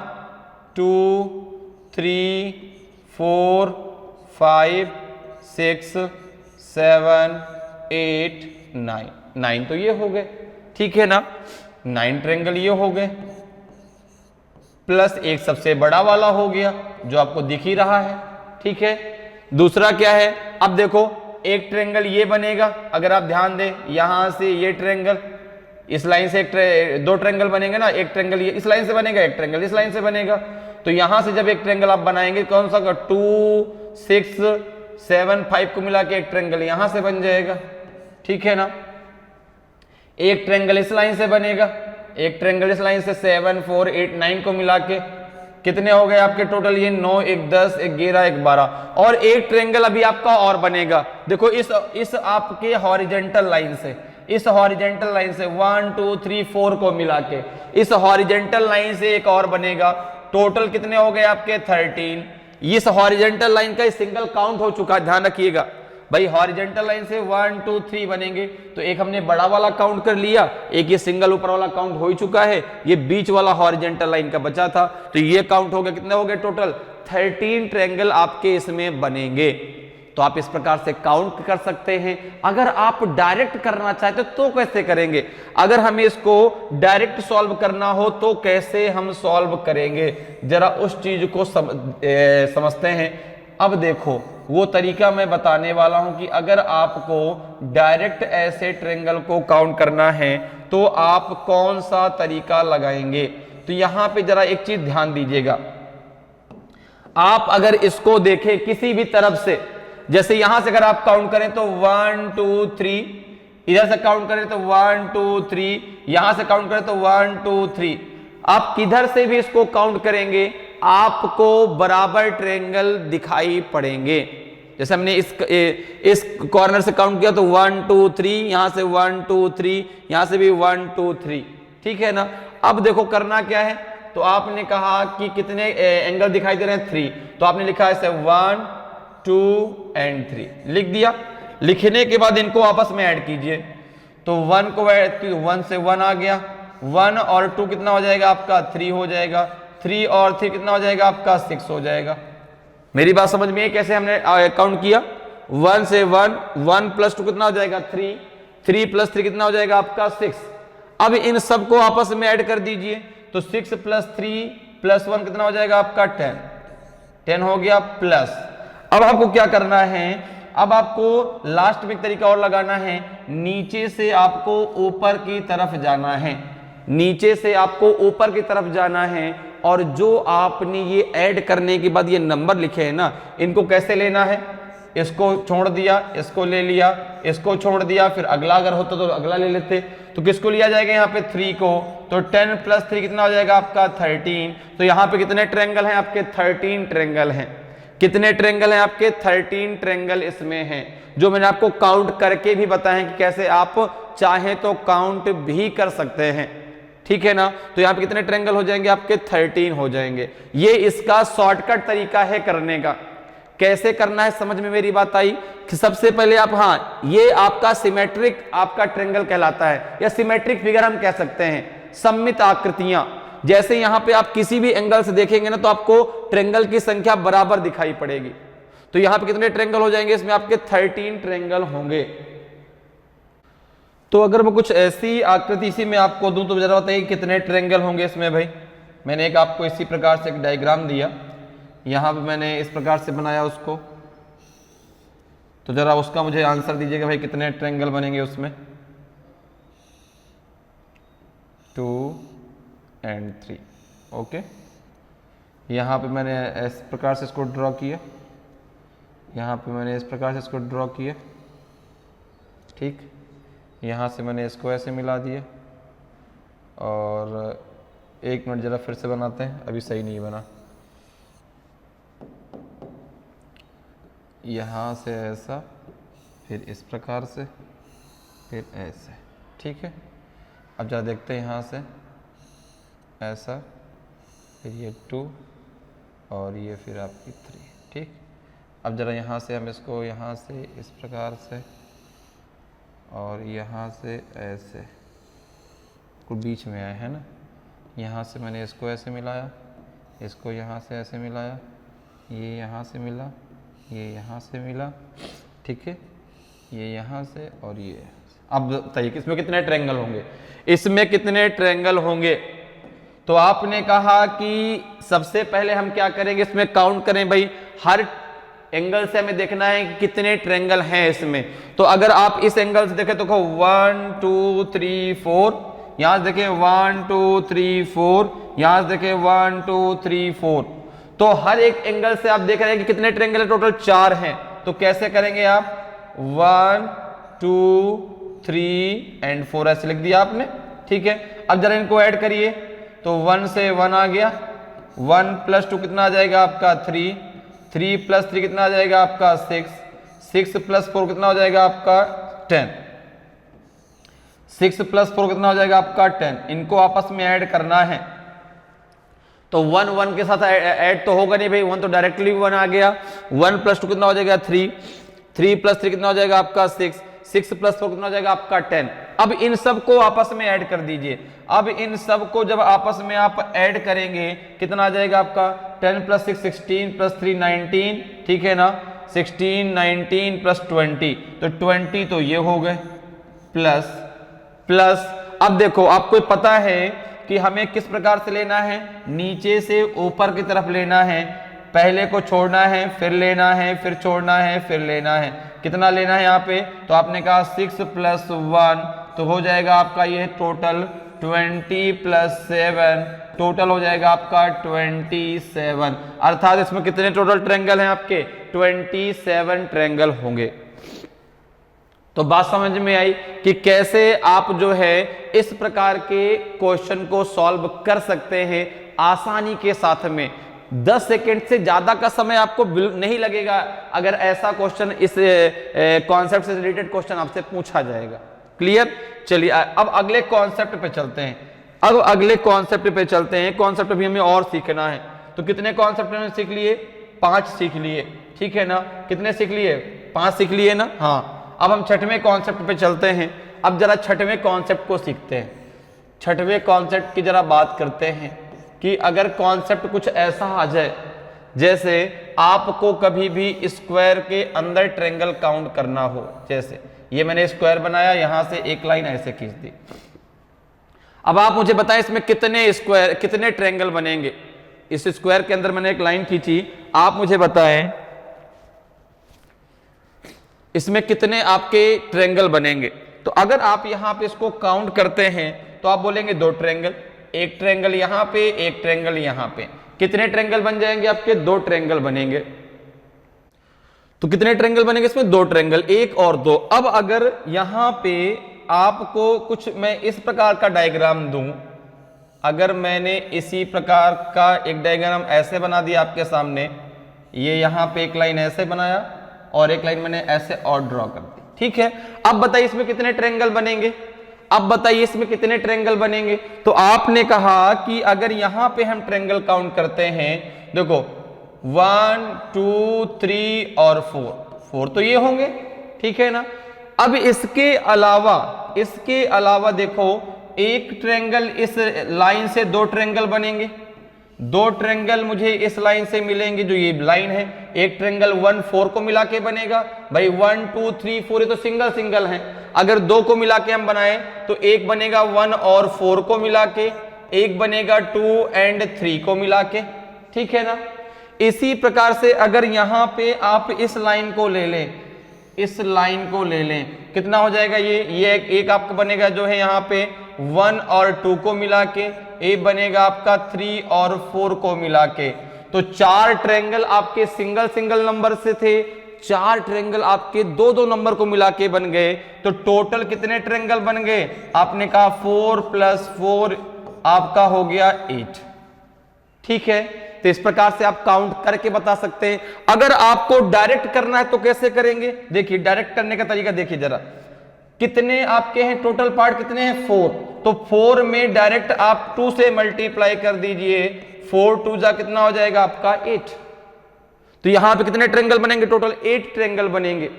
2 3 4 5 6 7 8 9 तो ये हो गए, ठीक है ना। 9 ट्रायंगल ये हो गए, प्लस एक सबसे बड़ा वाला हो गया जो आपको दिख ही रहा है, ठीक है। दूसरा क्या है, अब देखो एक ट्रायंगल ये बनेगा, अगर आप ध्यान दें यहां से ये ट्रायंगल इस लाइन से दो ट्रायंगल बनेंगे ना, एक ट्रायंगल ये इस लाइन से बनेगा, एक ट्रायंगल इस लाइन से बनेगा। तो यहां से जब एक ट्रायंगल आप बनाएंगे, कौन सा 2 6 7 5 को मिला के एक ट्रायंगल यहां से बन जाएगा, ठीक है ना। एक ट्रायंगल इस लाइन से बनेगा, एक ट्रायंगल इस लाइन से 7 4 8 9 को मिला के कितने हो गए आपके टोटल? ये 9 1 10 1 11 1 12। और एक ट्रायंगल अभी आपका और बनेगा, देखो इस आपके हॉरिजेंटल लाइन से, इस हॉरिजेंटल लाइन से 1 2 3 4 को मिला के इस हॉरिजेंटल लाइन से एक और बनेगा। टोटल कितने हो गए आपके? 13। इस हॉरिजेंटल लाइन का सिंगल काउंट हो चुका है, ध्यान रखिएगा भाई। हॉरिजेंटल लाइन से 1 2 3 बनेंगे, तो एक हमने बड़ा वाला काउंट कर लिया, एक ये सिंगल ऊपर वाला काउंट हो ही चुका है, ये बीच वाला हॉरिजेंटल लाइन का बचा था, तो ये काउंट हो गया। कितने हो गए टोटल? 13 ट्रायंगल आपके इसमें बनेंगे। तो आप इस प्रकार से काउंट कर सकते हैं। अगर आप डायरेक्ट करना चाहते तो कैसे करेंगे? अगर हमें इसको डायरेक्ट सॉल्व करना हो तो कैसे हम सॉल्व करेंगे, जरा उस चीज को समझते हैं। अब देखो वो तरीका मैं बताने वाला हूं कि अगर आपको डायरेक्ट ऐसे ट्रायंगल को काउंट करना है तो आप कौन सा तरीका लगाएंगे। तो यहां पे जरा एक चीज ध्यान दीजिएगा, आप अगर इसको देखें किसी भी तरफ से, जैसे यहां से अगर आप काउंट करें तो 1 2 3, इधर से काउंट करें तो 1 2 3, यहां से काउंट करें तो 1 2 3, आप किधर से भी इसको काउंट करेंगे आपको बराबर ट्रायंगल दिखाई पड़ेंगे। जैसे हमने इस कॉर्नर से काउंट किया तो 1 2 3, यहां से 1 2 3, यहां से भी 1 2 3, ठीक है ना। अब देखो करना क्या है, तो आपने कहा कि कितने एंगल दिखाई दे रहे हैं? 3, तो आपने लिखा है 1 2 एंड 3, लिख दिया। लिखने के बाद इनको आपस में ऐड कीजिए, तो 1 को ऐड की 1 से 1 आ गया, 1 और 2 कितना हो जाएगा आपका? 3 हो जाएगा, 3 और 3 कितना हो जाएगा आपका? 6 हो जाएगा। मेरी बात समझ में है कैसे हमने काउंट किया? 1 से 1, 1 प्लस 2 कितना हो जाएगा? 3, 3 प्लस 3 कितना हो जाएगा आपका? 6। अब इन सबको आपस में ऐड कर दीजिए, तो 6 प्लस 3 प्लस 1 कितना हो जाएगा आपका? 10 हो गया प्लस। अब आपको क्या करना है, अब आपको लास्ट में एक तरीका और लगाना है, नीचे से आपको ऊपर की तरफ जाना है, नीचे से आपको ऊपर की तरफ जाना है। और जो आपने ये ऐड करने के बाद ये नंबर लिखे हैं ना, इनको कैसे लेना है? इसको छोड़ दिया, इसको ले लिया, इसको छोड़ दिया, फिर अगला अगर होता तो अगला ले लेते। तो किसको लिया जाएगा यहाँ पे? 3 को। तो 10 प्लस 3 कितना हो जाएगा आपका? 13। तो यहाँ पे कितने ट्रायंगल हैं आपके? 13 ट्रायंगल हैं। कितने ट्रायंगल हैं आपके? 13 ट्रायंगल इसमें हैं, जो मैंने आपको काउंट करके भी बताया कि कैसे आप चाहें तो काउंट भी कर सकते हैं, ठीक है ना। तो यहाँ पे कितने ट्रायंगल हो जाएंगे आपके? 13 हो जाएंगे। ये इसका शॉर्टकट तरीका है करने का। कैसे करना है समझ में मेरी बात आई कि सबसे पहले आप, हाँ ये आपका सिमेट्रिक आपका ट्रायंगल कहलाता है, या सिमेट्रिक फिगर हम कह सकते हैं, सममित आकृतियां। जैसे यहां पे आप किसी भी एंगल से देखेंगे ना तो आपको ट्रायंगल की संख्या बराबर दिखाई पड़ेगी। तो यहां पे कितने ट्रायंगल हो जाएंगे? इसमें आपके 13 ट्रायंगल होंगे। तो अगर मैं कुछ ऐसी आकृति इसी में आपको दूं तो जरा बताइए कितने ट्रायंगल होंगे इसमें भाई। मैंने एक आपको इसी प्रकार से एक डायग्राम दिया, यहां पे मैंने इस प्रकार से बनाया उसको, तो जरा उसका मुझे आंसर दीजिएगा भाई कितने ट्रायंगल बनेंगे उसमें? 2 एंड 3। ओके, यहां पे मैंने इस प्रकार से इसको ड्रॉ किया, यहाँ पे मैंने इस प्रकार से इसको ड्रॉ किया, ठीक। यहाँ से मैंने इसको ऐसे मिला दिया, और 1 मिनट ज़रा फिर से बनाते हैं, अभी सही नहीं बना। यहाँ से ऐसा, फिर इस प्रकार से, फिर ऐसे, ठीक है। अब जरा देखते हैं, यहाँ से ऐसा, फिर ये 2 और ये फिर आपकी 3, ठीक। अब ज़रा यहाँ से हम इसको यहाँ से इस प्रकार से और यहाँ से ऐसे को बीच में आए, है ना। यहाँ से मैंने इसको ऐसे मिलाया, इसको यहाँ से ऐसे मिलाया, ये यहाँ से मिला, ये यहाँ से मिला, ठीक है, ये यहाँ से और ये यहाँ से। अब बताइए इसमें कितने ट्रायंगल होंगे, इसमें कितने ट्रायंगल होंगे। तो आपने कहा कि सबसे पहले हम क्या करेंगे, इसमें काउंट करें भाई, हर एंगल से हमें देखना है कि कितने ट्रायंगल हैं इसमें। तो अगर आप इस एंगल से देखें तो 1 2 3 4, यहां से देखें 1 2 3 4, यहां से देखें 1 2 3 4। तो हर एक एंगल से आप देख रहे हैं कि कितने ट्रायंगल, टोटल 4 हैं। तो कैसे करेंगे आप, 1 2 3 एंड 4 ऐसे लिख दिया आपने, ठीक है। अब जरा इनको ऐड करिए, तो 1 से 1 आ गया, 1 + 2 कितना आ जाएगा आपका 3, 3 + 3 कितना आ जाएगा आपका 6, 6 + 4 कितना हो जाएगा आपका 10, 6 + 4 कितना हो जाएगा आपका 10। इनको आपस में ऐड करना है, तो 1 1 के साथ ऐड तो होगा नहीं भाई, 1 तो डायरेक्टली 1 आ गया। 1 + 2 कितना हो जाएगा 3, 3 + 3 कितना हो जाएगा आपका 6, 6 + 4 कितना हो जाएगा आपका 10। अब इन सब को आपस में ऐड कर दीजिए। अब इन सब को जब आपस में आप ऐड करेंगे कितना आ जाएगा आपका 10 + 6 16 + 3 19, ठीक है ना, 16 19 + 20, तो 20 तो ये हो गए, प्लस प्लस। अब देखो आपको पता है कि हमें किस प्रकार से लेना है, नीचे से ऊपर की तरफ लेना है, पहले को छोड़ना है, फिर लेना है, फिर छोड़ना है, फिर लेना है। कितना लेना है यहाँ पे, तो आपने कहा 6 + 1, तो हो जाएगा आपका ये टोटल 20 + 7, टोटल हो जाएगा आपका 27। अर्थात इसमें कितने टोटल ट्रायंगल हैं आपके, 27 ट्रायंगल होंगे। तो बात समझ में आई कि कैसे आप जो है इस प्रकार के क्वेश्चन को सॉल्व कर सकते हैं आसानी के साथ में। 10 सेकेंड से ज्यादा का समय आपको नहीं लगेगा अगर ऐसा क्वेश्चन, इस कॉन्सेप्ट से रिलेटेड क्वेश्चन आपसे पूछा जाएगा। क्लियर। चलिए अब अगले कॉन्सेप्ट पे चलते हैं। अब अगले कॉन्सेप्ट पे चलते हैं। कॉन्सेप्ट भी हमें और सीखना है। तो कितने कॉन्सेप्ट हमने सीख लिए, 5 सीख लिए, ठीक है ना। कितने सीख लिए, 5 सीख लिए ना। हाँ, अब हम छठवें कॉन्सेप्ट पे चलते हैं। अब जरा छठवें कॉन्सेप्ट को सीखते हैं। छठवें कॉन्सेप्ट की जरा बात करते हैं कि अगर कॉन्सेप्ट कुछ ऐसा आ जाए जैसे आपको कभी भी स्क्वायर के अंदर ट्रायंगल काउंट करना हो, जैसे ये मैंने स्क्वायर बनाया, यहां से एक लाइन ऐसे खींच दी। अब आप मुझे बताएं इसमें कितने स्क्वायर, कितने ट्रायंगल बनेंगे। इस स्क्वायर के अंदर मैंने एक लाइन खींची, आप मुझे बताएं इसमें कितने आपके ट्रायंगल बनेंगे। तो अगर आप यहां पे इसको काउंट करते हैं तो आप बोलेंगे 2 ट्रायंगल, एक ट्रायंगल यहां पे, एक ट्रायंगल यहां पे। कितने ट्रायंगल बन जाएंगे आपके, 2 ट्रायंगल बनेंगे। तो कितने ट्रायंगल बनेंगे इसमें, 2 ट्रायंगल, 1 और 2। अब अगर यहां पे आपको कुछ मैं इस प्रकार का डायग्राम दूं, अगर मैंने इसी प्रकार का एक डायग्राम ऐसे बना दिया आपके सामने, ये यहां पे एक लाइन ऐसे बनाया और एक लाइन मैंने ऐसे और ड्रॉ कर दी, ठीक है। अब बताइए इसमें कितने ट्रायंगल बनेंगे, अब बताइए इसमें कितने ट्रायंगल बनेंगे। तो आपने कहा कि अगर यहां पे हम ट्रायंगल काउंट करते हैं, देखो 1 2 3 और 4 तो ये होंगे, ठीक है ना। अब इसके अलावा देखो एक ट्रायंगल, इस लाइन से 2 ट्रायंगल बनेंगे, 2 ट्रायंगल मुझे इस लाइन से मिलेंगे जो ये लाइन है। एक ट्रायंगल 1 4 को मिला के बनेगा भाई, 1 2 3 4 ये तो सिंगल सिंगल है। अगर 2 को मिला के हम बनाए तो एक बनेगा 1 और 4 को मिला के, एक बनेगा 2 और 3 को मिला के, ठीक है ना। इसी प्रकार से अगर यहां पे आप इस लाइन को ले लें, इस लाइन को ले लें, कितना हो जाएगा ये एक आपका बनेगा जो है यहाँ पे 1 और 2 को मिला के, एक बनेगा आपका 3 और 4 को मिला के। तो 4 ट्रायंगल आपके सिंगल सिंगल नंबर से थे, 4 ट्रायंगल आपके दो दो नंबर को मिला के बन गए, तो टोटल कितने ट्रायंगल बन गए? आपने कहा 4 + 4 आपका हो गया 8। ठीक है, तो इस प्रकार से आप काउंट करके बता सकते हैं। अगर आपको डायरेक्ट करना है तो कैसे करेंगे? देखिए डायरेक्ट करने का तरीका देखिए जरा, कितने आपके हैं टोटल पार्ट, कितने हैं 4, तो 4 में डायरेक्ट आप 2 से मल्टीप्लाई कर दीजिए, 4 2 जा कितना हो जाएगा आपका 8। तो यहां पे कितने ट्रायंगल बनेंगे? टोटल 8 ट्रायंगल बनेंगे।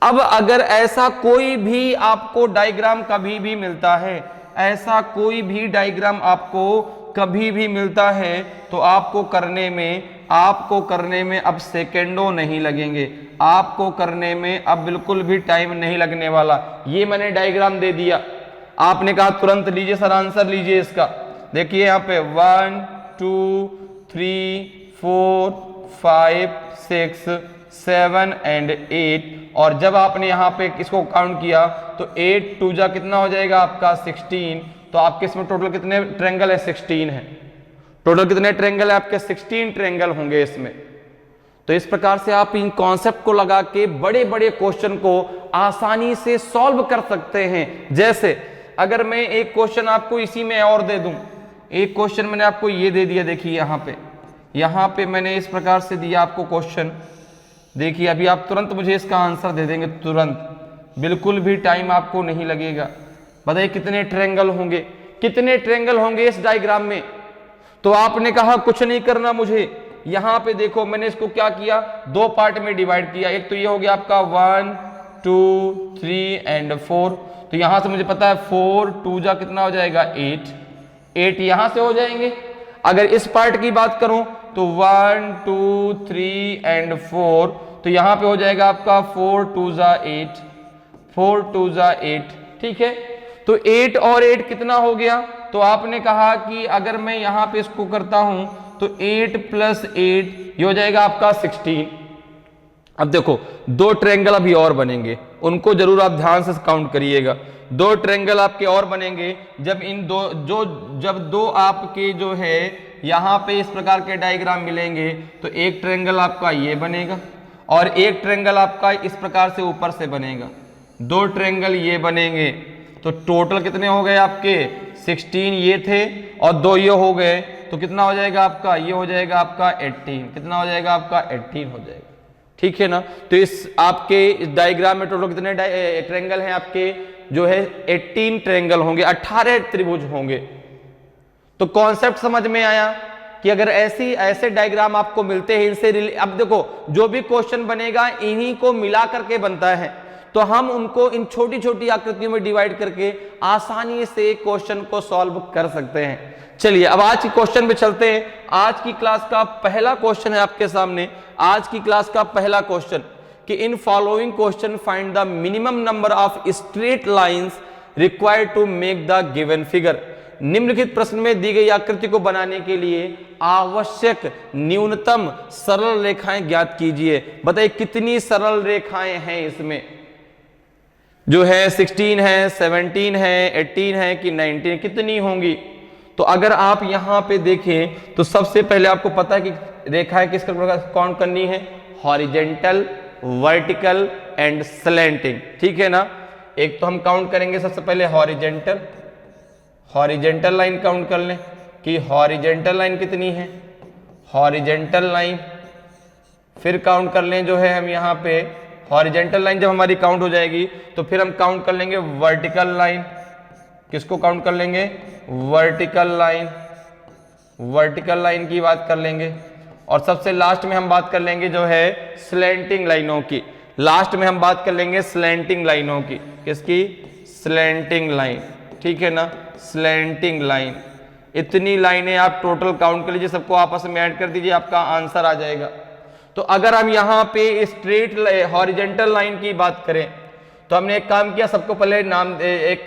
अब अगर ऐसा कोई भी आपको डायग्राम कभी भी मिलता है, ऐसा कोई भी डायग्राम आपको कभी भी मिलता है, तो आपको करने में अब सेकेंडों नहीं लगेंगे, आपको करने में अब बिल्कुल भी टाइम नहीं लगने वाला। ये मैंने डायग्राम दे दिया, आपने कहा तुरंत लीजिए सर आंसर लीजिए इसका। देखिए यहाँ पे 1 2 3 4 5 6 7 एंड 8, और जब आपने यहाँ पे इसको काउंट किया तो 8 2 जा कितना हो जाएगा आपका 16। तो आपके इसमें टोटल कितने ट्रायंगल है? 16 है। टोटल कितने ट्रायंगल है आपके? 16 ट्रायंगल होंगे इसमें। तो इस प्रकार से आप इन कॉन्सेप्ट को लगा के बड़े बड़े क्वेश्चन को आसानी से सॉल्व कर सकते हैं। जैसे अगर मैं एक क्वेश्चन आपको इसी में और दे दूं, एक क्वेश्चन मैंने आपको ये दे दिया, देखिए यहाँ पे मैंने इस प्रकार से दिया आपको क्वेश्चन। देखिए अभी आप तुरंत मुझे इसका आंसर दे देंगे, तुरंत, बिल्कुल भी टाइम आपको नहीं लगेगा। बताइए कितने ट्रायंगल होंगे, कितने ट्रायंगल होंगे इस डायग्राम में? तो आपने कहा कुछ नहीं करना मुझे, यहां पे देखो मैंने इसको क्या किया, 2 पार्ट में डिवाइड किया। एक तो ये हो गया आपका 1 2 3 एंड 4, तो यहां से मुझे पता है 4 2 जा कितना हो जाएगा 8 यहां से हो जाएंगे। अगर इस पार्ट की बात करूं तो 1 2 3 एंड 4, तो यहां पे हो जाएगा आपका 4 2 जा 8। ठीक है, तो 8 और 8 कितना हो गया? तो आपने कहा कि अगर मैं यहां पे इसको करता हूं तो 8 + 8 ये हो जाएगा आपका 16। अब देखो 2 ट्रायंगल अभी और बनेंगे, उनको जरूर आप ध्यान से काउंट करिएगा। 2 ट्रायंगल आपके और बनेंगे, जब दो आपके जो है यहां पे इस प्रकार के डायग्राम मिलेंगे, तो एक ट्रायंगल आपका ये बनेगा और एक ट्रायंगल आपका इस प्रकार से ऊपर से बनेगा। 2 ट्रायंगल ये बनेंगे, तो टोटल कितने हो गए आपके? 16 ये थे और 2 ये हो गए, तो कितना हो जाएगा आपका? ये हो जाएगा आपका 18। कितना हो जाएगा आपका? 18 हो जाएगा। ठीक है ना, तो इस आपके इस डायग्राम में टोटल कितने ट्रायंगल हैं आपके? जो है 18 ट्रायंगल होंगे, 18 त्रिभुज होंगे। तो कॉन्सेप्ट समझ में आया कि अगर ऐसे डायग्राम आपको मिलते हैं, इनसे अब देखो जो भी क्वेश्चन बनेगा इन्हीं को मिला करके बनता है, तो हम उनको इन छोटी छोटी आकृतियों में डिवाइड करके आसानी से क्वेश्चन को सॉल्व कर सकते हैं। चलिए अब आज की क्वेश्चन पे चलते हैं। आज की क्लास का पहला क्वेश्चन है आपके सामने। आज की क्लास का पहला क्वेश्चन कि in following question find the minimum number of straight lines required to make the given figure. निम्नलिखित प्रश्न में दी गई आकृति को बनाने के लिए आवश्यक न्यूनतम सरल रेखाएं ज्ञात कीजिए। बताइए कितनी सरल रेखाएं हैं इसमें? जो है 16 है, 17 है, 18 है कि 19, कितनी होंगी? तो अगर आप यहां पे देखें तो सबसे पहले आपको पता है कि रेखाएं किस प्रकार काउंट करनी है? Horizontal, vertical and slanting. ठीक है ना, एक तो हम काउंट करेंगे सबसे पहले हॉरिजेंटल लाइन काउंट कर लें कि हॉरिजेंटल लाइन कितनी है, हॉरिजेंटल लाइन। फिर काउंट कर लें जो है हम यहाँ पे हॉरिजेंटल लाइन जब हमारी काउंट हो जाएगी तो फिर हम काउंट कर लेंगे वर्टिकल लाइन। किसको काउंट कर लेंगे? वर्टिकल लाइन, वर्टिकल लाइन की बात कर लेंगे। और सबसे लास्ट में हम बात कर लेंगे जो है स्लैंटिंग लाइनों की। लास्ट में हम बात कर लेंगे स्लैंटिंग लाइनों की। किसकी? Slanting line. ठीक है ना, स्लैंटिंग लाइन। इतनी लाइनें आप टोटल काउंट कर लीजिए, सबको आपस में ऐड कर दीजिए, आपका आंसर आ जाएगा। तो अगर हम यहाँ पे स्ट्रेट हॉरिजेंटल लाइन की बात करें तो हमने एक काम किया, सबको पहले नाम एक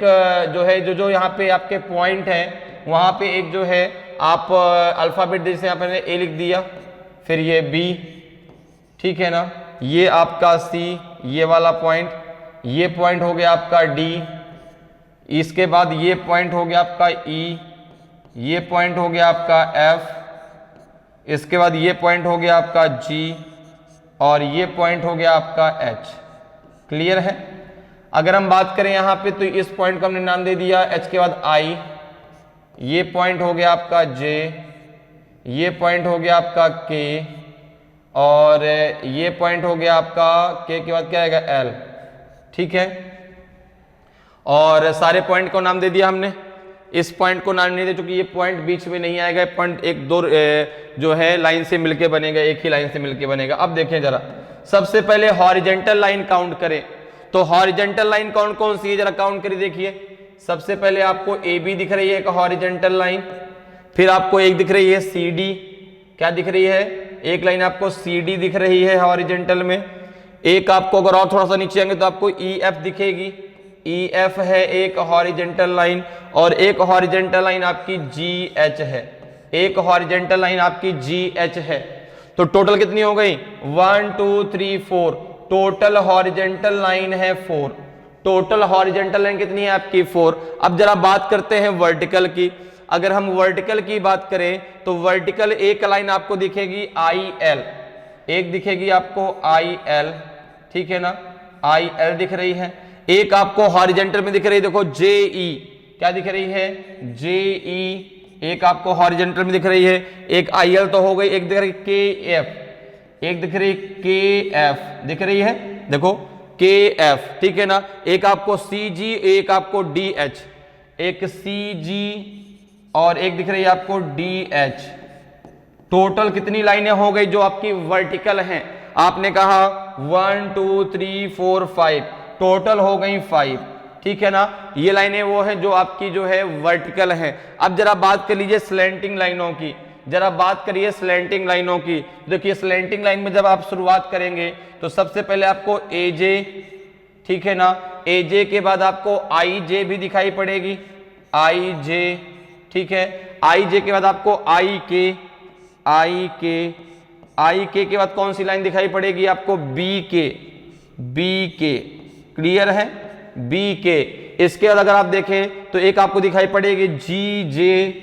जो है जो यहाँ पे आपके पॉइंट है वहां पे एक जो है आप अल्फाबेट जैसे यहाँ पे ए लिख दिया, फिर ये बी, ठीक है ना, ये आपका सी, ये वाला पॉइंट, ये पॉइंट हो गया आपका डी, इसके बाद ये पॉइंट हो गया आपका ई, ये पॉइंट हो गया आपका एफ, इसके बाद ये पॉइंट हो गया आपका जी, और ये पॉइंट हो गया आपका H। क्लियर है। अगर हम बात करें यहाँ पे तो इस पॉइंट को हमने नाम दे दिया H के बाद I, ये पॉइंट हो गया आपका J, ये पॉइंट हो गया आपका K, और ये पॉइंट हो गया आपका K के बाद क्या आएगा L। ठीक है, और सारे पॉइंट को नाम दे दिया हमने। इस पॉइंट को नाम नहीं दिया क्योंकि ये पॉइंट बीच में नहीं आएगा, पॉइंट एक दो जो है लाइन से मिलके बनेगा, एक ही लाइन से मिलके बनेगा। अब देखें जरा, सबसे पहले हॉरिजेंटल लाइन काउंट करें तो हॉरिजेंटल लाइन कौन कौन सी है जरा काउंट करिए। देखिए सबसे पहले आपको ए बी दिख रही है एक हॉरिजेंटल लाइन, फिर आपको एक दिख रही है सी डी, क्या दिख रही है, एक लाइन आपको सी डी दिख रही है हॉरिजेंटल में। एक आपको अगर और थोड़ा सा नीचे आएंगे तो आपको ई एफ दिखेगी, ई एफ है एक हॉरिजेंटल लाइन, और एक हॉरिजेंटल लाइन आपकी जी एच है, एक हॉरिजेंटल लाइन आपकी जी एच है। तो टोटल कितनी हो गई 1 2 3 4, टोटल हॉरिजेंटल लाइन है 4। टोटल हॉरिजेंटल लाइन कितनी है आपकी 4। अब जरा बात करते हैं वर्टिकल की। अगर हम वर्टिकल की बात करें तो वर्टिकल एक लाइन आपको दिखेगी आई एल, एक दिखेगी आपको आई एल, ठीक है ना, आई एल दिख रही है। एक आपको हॉरिजेंटल में दिख रही है, देखो जे ई, क्या दिख रही है जे ई, एक आपको हॉरिजेंटल में दिख रही है। एक आई एल तो हो गई, एक दिख रही के एफ, एक दिख रही के एफ दिख रही है, देखो के एफ, ठीक है ना। एक आपको सी जी, एक आपको डी एच, एक सी जी और एक दिख रही है आपको डी एच। टोटल कितनी लाइनें हो गई जो आपकी वर्टिकल हैं, आपने कहा 1 2 3 4 5, टोटल हो गई 5, ठीक है ना। ये लाइनें वो हैं जो आपकी जो है वर्टिकल हैं। अब जरा बात कर लीजिए स्लैंटिंग लाइनों की, जरा बात करिए स्लैंटिंग लाइनों की। देखिए स्लैंटिंग लाइन में जब आप शुरुआत करेंगे तो सबसे पहले आपको ए जे, ठीक है ना, ए जे के बाद आपको आई जे भी दिखाई पड़ेगी, आई जे, ठीक है। आई जे के बाद आपको आई के, आई के, आई के बाद कौन सी लाइन दिखाई पड़ेगी आपको बी के, बी के, क्लियर है, बी के। इसके बाद अगर आप देखें तो एक आपको दिखाई पड़ेगी जी जे,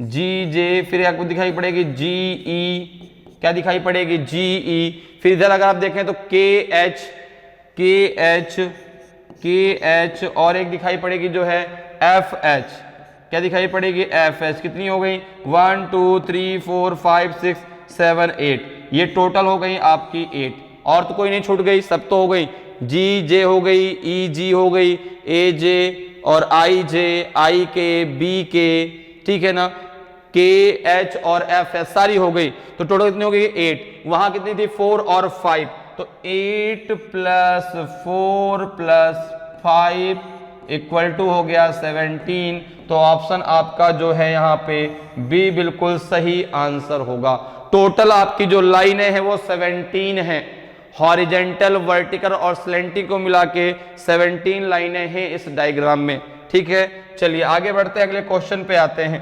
जी जे, फिर आपको दिखाई पड़ेगी जी ई, क्या दिखाई पड़ेगी जी ई। फिर इधर अगर आप देखें तो के एच, के एच, के एच, और एक दिखाई पड़ेगी जो है एफ एच, क्या दिखाई पड़ेगी एफ एच। कितनी हो गई 1 2 3 4 5 6 7 8, ये टोटल हो गई आपकी 8। और तो कोई नहीं छूट गई, सब तो हो गई, जी जे हो गई, ई जी हो गई, ए जे और आई जे, आई के, बी के, ठीक है ना, के एच और एफ एच सारी हो गई। तो टोटल कितनी हो गई 8। वहां कितनी थी 4 और 5, तो 8 प्लस 4 प्लस 5 इक्वल टू हो गया 17। तो ऑप्शन आपका जो है यहाँ पे बी बिल्कुल सही आंसर होगा। टोटल आपकी जो लाइनें हैं वो 17 हैं, हॉरिजेंटल, वर्टिकल और स्लैंटिंग को मिला के 17 लाइनें हैं इस डायग्राम में, ठीक है। चलिए आगे बढ़ते हैं, अगले क्वेश्चन पे आते हैं।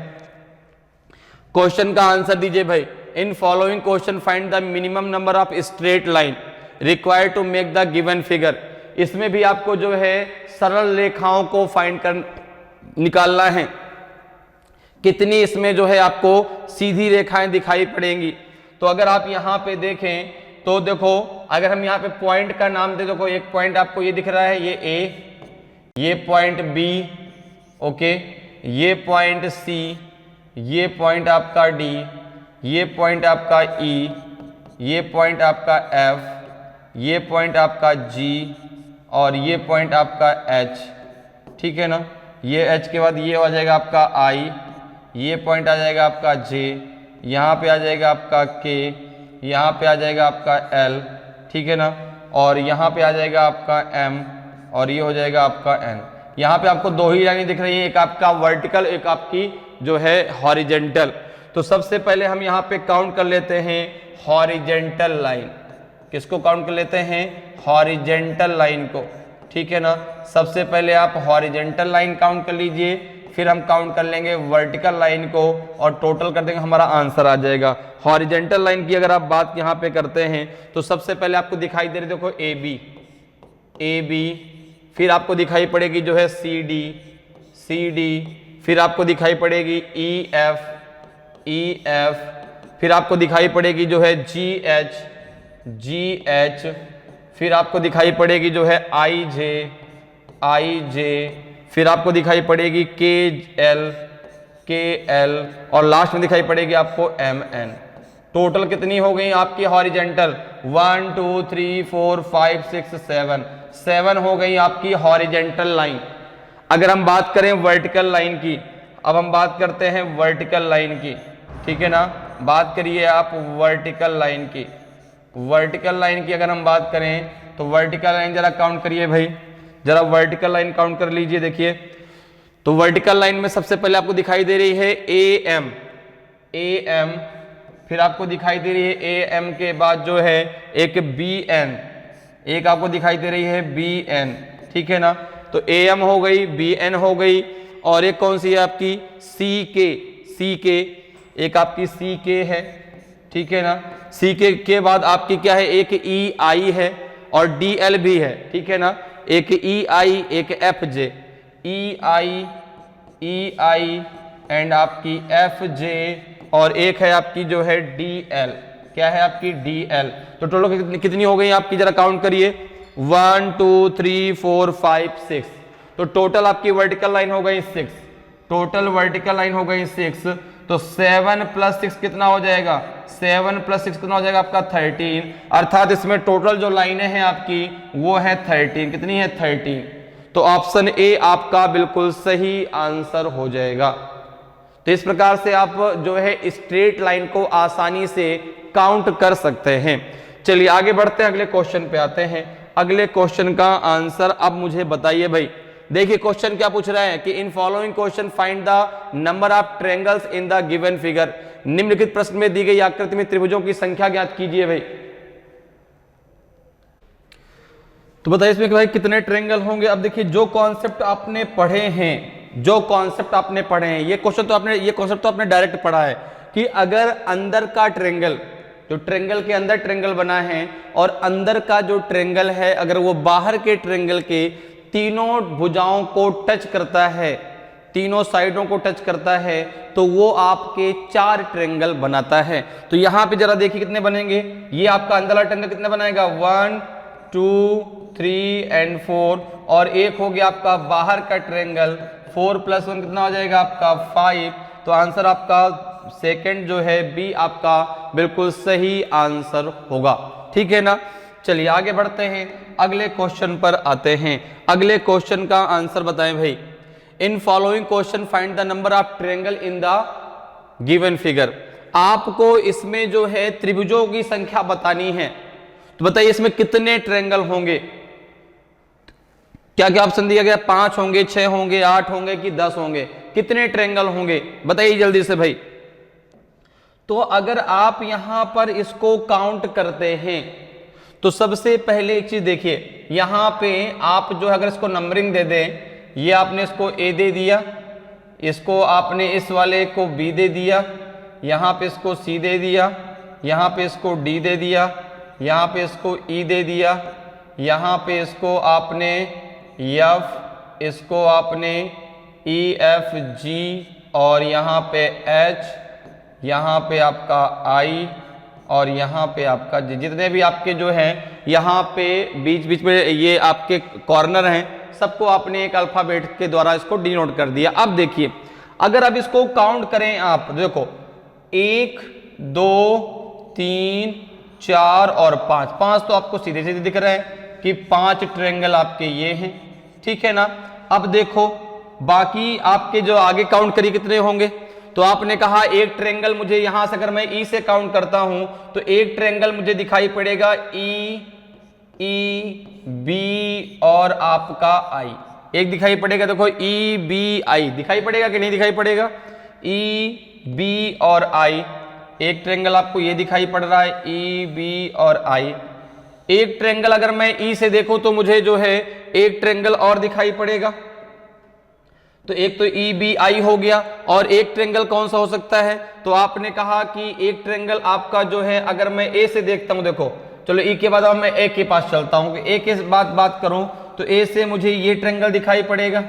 क्वेश्चन का आंसर दीजिए भाई। In following question find the minimum number of straight line required to make the given figure. इसमें भी आपको जो है सरल रेखाओं को फाइंड कर निकालना है। कितनी इसमें जो है आपको सीधी रेखाएं दिखाई पड़ेंगी। तो अगर आप यहां पे देखें तो देखो, अगर हम यहाँ पे पॉइंट का नाम दे, देखो एक पॉइंट आपको ये दिख रहा है, ये ए, ये पॉइंट बी, ओके, ये पॉइंट सी, ये पॉइंट आपका डी, ये पॉइंट आपका ई, ये पॉइंट आपका एफ, ये पॉइंट आपका जी और ये पॉइंट आपका एच, ठीक है ना। ये एच के बाद ये आ जाएगा आपका आई, ये पॉइंट आ जाएगा आपका जे, यहाँ पे आ जाएगा आपका के, यहाँ पे आ जाएगा आपका एल, ठीक है ना, और यहाँ पे आ जाएगा आपका एम, और ये हो जाएगा आपका एन। यहाँ पे आपको दो ही लाइनें दिख रही हैं, एक आपका वर्टिकल, एक आपकी जो है हॉरिजेंटल। तो सबसे पहले हम यहाँ पे काउंट कर लेते हैं हॉरिजेंटल लाइन। किसको काउंट कर लेते हैं? हॉरिजेंटल लाइन को, ठीक है ना। सबसे पहले आप हॉरिजेंटल लाइन काउंट कर लीजिए, फिर हम काउंट कर लेंगे वर्टिकल लाइन को और टोटल कर देंगे, हमारा आंसर आ जाएगा। हॉरिजेंटल लाइन की अगर आप बात यहाँ पे करते हैं तो सबसे पहले आपको दिखाई दे रही, देखो ए बी, ए बी, फिर आपको दिखाई पड़ेगी जो है सी डी, सी डी, फिर आपको दिखाई पड़ेगी ई एफ, ई एफ, फिर आपको दिखाई पड़ेगी जो है जी एच, जी एच, फिर आपको दिखाई पड़ेगी जो है आई जे, फिर आपको दिखाई पड़ेगी के एल और लास्ट में दिखाई पड़ेगी आपको एम एन। टोटल कितनी हो गई आपकी हॉरिजेंटल? 1 2 3 4 5 6 7 हो गई आपकी हॉरिजेंटल लाइन। अगर हम बात करें वर्टिकल लाइन की, अब हम बात करते हैं वर्टिकल लाइन की, ठीक है ना। बात करिए आप वर्टिकल लाइन की। वर्टिकल लाइन की अगर हम बात करें तो वर्टिकल लाइन जरा काउंट करिए भाई, जरा वर्टिकल लाइन काउंट कर लीजिए। देखिए तो वर्टिकल लाइन में सबसे पहले आपको दिखाई दे रही है ए एम, फिर आपको दिखाई दे रही है ए एम के बाद जो है एक बी एन, एक आपको दिखाई दे रही है बी एन, ठीक है ना। तो ए एम हो गई, बी एन हो गई, और एक कौन सी है आपकी? सी के, एक आपकी सी के है, ठीक है ना। सी के बाद आपकी क्या है? एक ई आई है और डी एल भी है, ठीक है ना। एक ई आई, एक F J, E I and आपकी एफ जे, और एक है आपकी जो है डी एल। क्या है आपकी? D L. तो टोटल कितनी हो गई आपकी? जरा काउंट करिए। 1 2 3 4 5 6। तो टोटल आपकी वर्टिकल लाइन हो गई 6, टोटल वर्टिकल लाइन हो गई 6। तो 7 + 6 कितना हो जाएगा? 7 + 6 कितना हो जाएगा आपका? 13। अर्थात इसमें टोटल जो लाइनें हैं आपकी वो है 13। कितनी है? 13। तो ऑप्शन ए आपका बिल्कुल सही आंसर हो जाएगा। तो इस प्रकार से आप जो है स्ट्रेट लाइन को आसानी से काउंट कर सकते हैं। चलिए आगे बढ़ते हैं, अगले क्वेश्चन पे आते हैं। अगले क्वेश्चन का आंसर अब मुझे बताइए भाई। देखिए क्वेश्चन क्या पूछ रहा है कि in following question find the number of triangles in the given figure. निम्नलिखित प्रश्न में दी गई आकृति में त्रिभुजों की संख्या ज्ञात कीजिए भाई। तो बताइए इसमें कि भाई कितने ट्रायंगल होंगे। अब देखिए जो कॉन्सेप्ट आपने पढ़े हैं, ये कॉन्सेप्ट तो आपने डायरेक्ट पढ़ा है कि अगर अंदर का ट्रायंगल, जो ट्रायंगल के अंदर ट्रायंगल बना है और अंदर का जो ट्रायंगल है अगर वो बाहर के ट्रायंगल के तीनों भुजाओं को टच करता है, तीनों साइडों को टच करता है, तो वो आपके 4 ट्रायंगल बनाता है। तो यहां पे जरा देखिए कितने बनेंगे। ये आपका अंदर वाला ट्रायंगल कितने बनाएगा? 1 2 3 एंड 4, और एक हो गया आपका बाहर का ट्रायंगल 4 + 1 कितना हो जाएगा आपका? 5। तो आंसर आपका सेकंड जो है बी आपका बिल्कुल सही आंसर होगा, ठीक है ना। चलिए आगे बढ़ते हैं, अगले क्वेश्चन पर आते हैं। अगले क्वेश्चन का आंसर बताएं भाई। In following question find the number of triangle in the given figure. आपको इसमें जो है त्रिभुजों की संख्या बतानी है। तो बताइए इसमें कितने ट्रायंगल होंगे। क्या क्या ऑप्शन दिया गया? 5 होंगे, 6 होंगे, 8 होंगे कि 10 होंगे? कितने ट्रायंगल होंगे बताइए जल्दी से भाई। तो अगर आप यहां पर इसको काउंट करते हैं तो सबसे पहले एक चीज देखिए, यहां पे आप जो अगर इसको नंबरिंग दे दें, ये आपने इसको ए दे दिया, इसको आपने इस वाले को बी दे दिया, यहां पे इसको सी दे दिया, यहां पे इसको डी दे दिया, यहां पे इसको ई दे दिया, यहां पे इसको आपने एफ, इसको आपने ई एफ जी, और यहां पे एच, यहां पे आपका आई, और यहां पे आपका जी। जितने भी आपके जो हैं यहां पे बीच बीच में ये आपके कॉर्नर हैं, सबको आपने एक अल्फाबेट के द्वारा इसको डिनोट कर दिया। अब देखिए अगर अब इसको काउंट करें आप, देखो 1 2 3 4 और 5 तो आपको सीधे सीधे दिख रहे हैं कि 5 ट्रायंगल आपके ये हैं, ठीक है ना। अब देखो बाकी आपके जो आगे काउंट करिए कितने होंगे। तो आपने कहा एक ट्रायंगल मुझे यहां से अगर मैं ई से काउंट करता हूं तो एक ट्रायंगल मुझे दिखाई पड़ेगा ई बी और आपका आई, एक दिखाई पड़ेगा। देखो ई बी आई दिखाई पड़ेगा कि नहीं दिखाई पड़ेगा? ई बी और आई, एक ट्रायंगल आपको ये दिखाई पड़ रहा है ई बी और आई। एक ट्रायंगल अगर मैं ई से देखूं तो मुझे जो है एक ट्रायंगल और दिखाई पड़ेगा। तो एक तो ई बी आई हो गया, और एक ट्रायंगल कौन सा हो सकता है? तो आपने कहा कि एक ट्रायंगल आपका जो है अगर मैं ए से देखता हूं, देखो चलो ई के बाद अब मैं ए के पास चलता हूं कि ए के बात करूं तो ए से मुझे ये ट्रायंगल दिखाई पड़ेगा,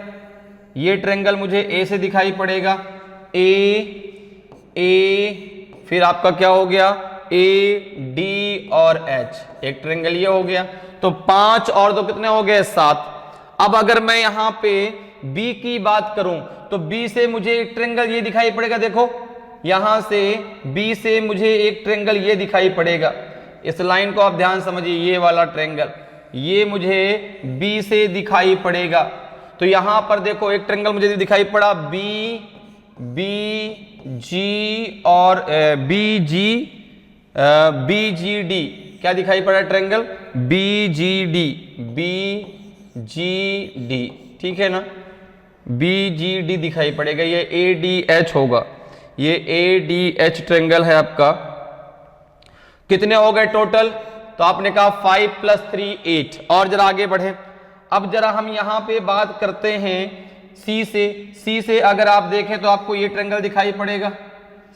ये ट्रायंगल मुझे ए से दिखाई पड़ेगा, ए फिर आपका क्या हो गया ए डी और एच, एक ट्रेंगल ये हो गया। तो 5 और 2 कितने हो गए? 7। अब अगर मैं यहां पे बी की बात करूं तो बी से मुझे एक ट्रेंगल ये दिखाई पड़ेगा, देखो यहां से बी से मुझे एक ट्रेंगल ये दिखाई पड़ेगा। इस लाइन को आप ध्यान समझिए, ये वाला ट्रेंगल ये मुझे बी से दिखाई पड़ेगा। तो यहां पर देखो एक ट्रेंगल मुझे दिखाई पड़ा बी जी और बी जी डी, क्या दिखाई पड़ा ट्रेंगल? बी जी डी, ठीक है ना, बी जी डी दिखाई पड़ेगा। ये ए डी एच होगा, ये ए डी एच ट्रेंगल है आपका। कितने हो गए टोटल? तो आपने कहा 5 + 3 8। और जरा आगे बढ़े, अब जरा हम यहां पे बात करते हैं सी से। सी से अगर आप देखें तो आपको ये ट्रेंगल दिखाई पड़ेगा,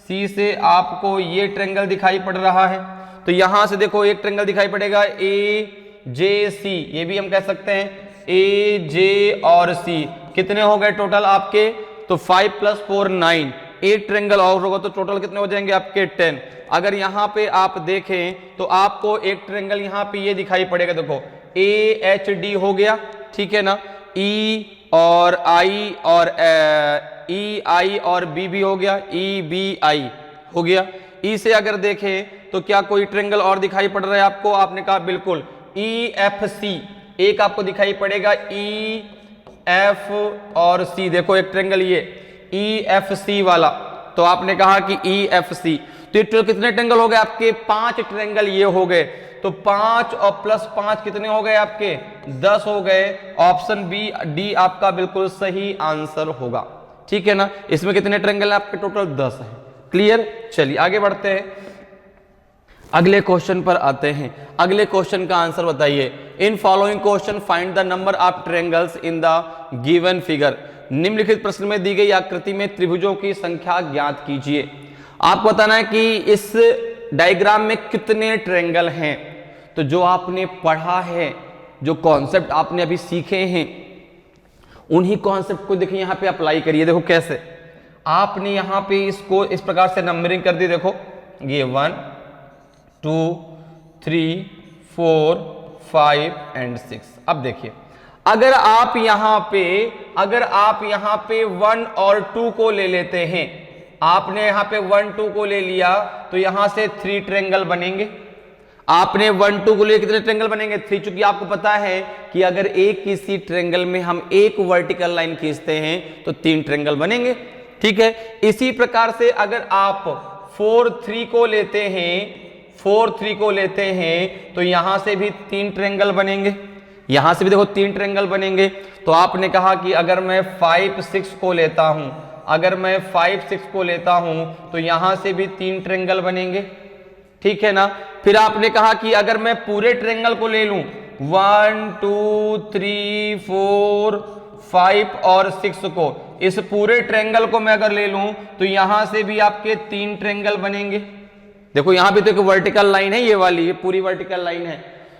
सी से आपको ये ट्रेंगल दिखाई पड़ रहा है। तो यहां से देखो एक ट्रेंगल दिखाई पड़ेगा ए जे सी, ये भी हम कह सकते हैं ए जे और सी। कितने हो गए टोटल आपके? तो 5 + 4 9। एक ट्रेंगल और होगा तो टोटल कितने हो जाएंगे आपके? 10। अगर यहां पे आप देखें तो आपको एक ट्रेंगल यहां पे ये दिखाई पड़ेगा, देखो ए एच डी हो गया, ठीक है ना, ई और आई और ई आई और बी भी हो गया, ई बी आई हो गया। ई से अगर देखें तो क्या कोई ट्रेंगल और दिखाई पड़ रहा है आपको? आपने कहा बिल्कुल, ई एफ सी एक आपको दिखाई पड़ेगा, ई एफ और सी, देखो एक ट्रेंगल ये ई एफ सी वाला। तो आपने कहा कि ई एफ सी, तो ये कितने ट्रेंगल हो गए आपके? 5 ट्रेंगल ये हो गए। तो 5 और +5 कितने हो गए आपके? 10 हो गए। ऑप्शन बी डी आपका बिल्कुल सही आंसर होगा, ठीक है ना। इसमें कितने ट्रेंगल हैं आपके? टोटल 10 है। क्लियर? चलिए आगे बढ़ते हैं, अगले क्वेश्चन पर आते हैं। अगले क्वेश्चन का आंसर बताइए। इन following question find the number of triangles in the given figure. निम्नलिखित प्रश्न में दी गई आकृति में त्रिभुजों की संख्या ज्ञात कीजिए। आपको बताना है कि इस डायग्राम में कितने ट्रेंगल हैं। तो जो आपने पढ़ा है, जो कॉन्सेप्ट आपने अभी सीखे हैं, उन्हीं कॉन्सेप्ट को देखिए यहां पे अप्लाई करिए। देखो कैसे आपने यहां पे इसको इस प्रकार से नंबरिंग कर दी, देखो ये 1 2 3 4 5 एंड 6। अब देखिए अगर आप यहां पे 1 और 2 को ले लेते हैं, आपने यहां पे 1 2 को ले लिया तो यहां से 3 ट्रेंगल बनेंगे। आपने 1 2 को लिए कितने ट्रेंगल बनेंगे? 3। चूंकि आपको पता है कि अगर एक किसी ट्रेंगल में हम एक वर्टिकल लाइन खींचते हैं तो 3 ट्रेंगल बनेंगे, ठीक है। इसी प्रकार से अगर आप 4 3 को लेते हैं तो यहां से भी 3 ट्रेंगल बनेंगे, यहां से भी देखो 3 ट्रेंगल बनेंगे। तो आपने कहा कि अगर मैं 5 6 को लेता हूं तो यहां से भी 3 ट्रेंगल बनेंगे, ठीक है ना। फिर आपने कहा कि अगर मैं पूरे ट्रेंगल को ले लूं 1 2 3 4 5 और 6 को, इस पूरे ट्रेंगल को मैं अगर ले लूं तो यहां से भी आपके 3 ट्रेंगल बनेंगे। देखो यहां भी तो एक वर्टिकल लाइन है, ये वाली ये पूरी वर्टिकल लाइन है।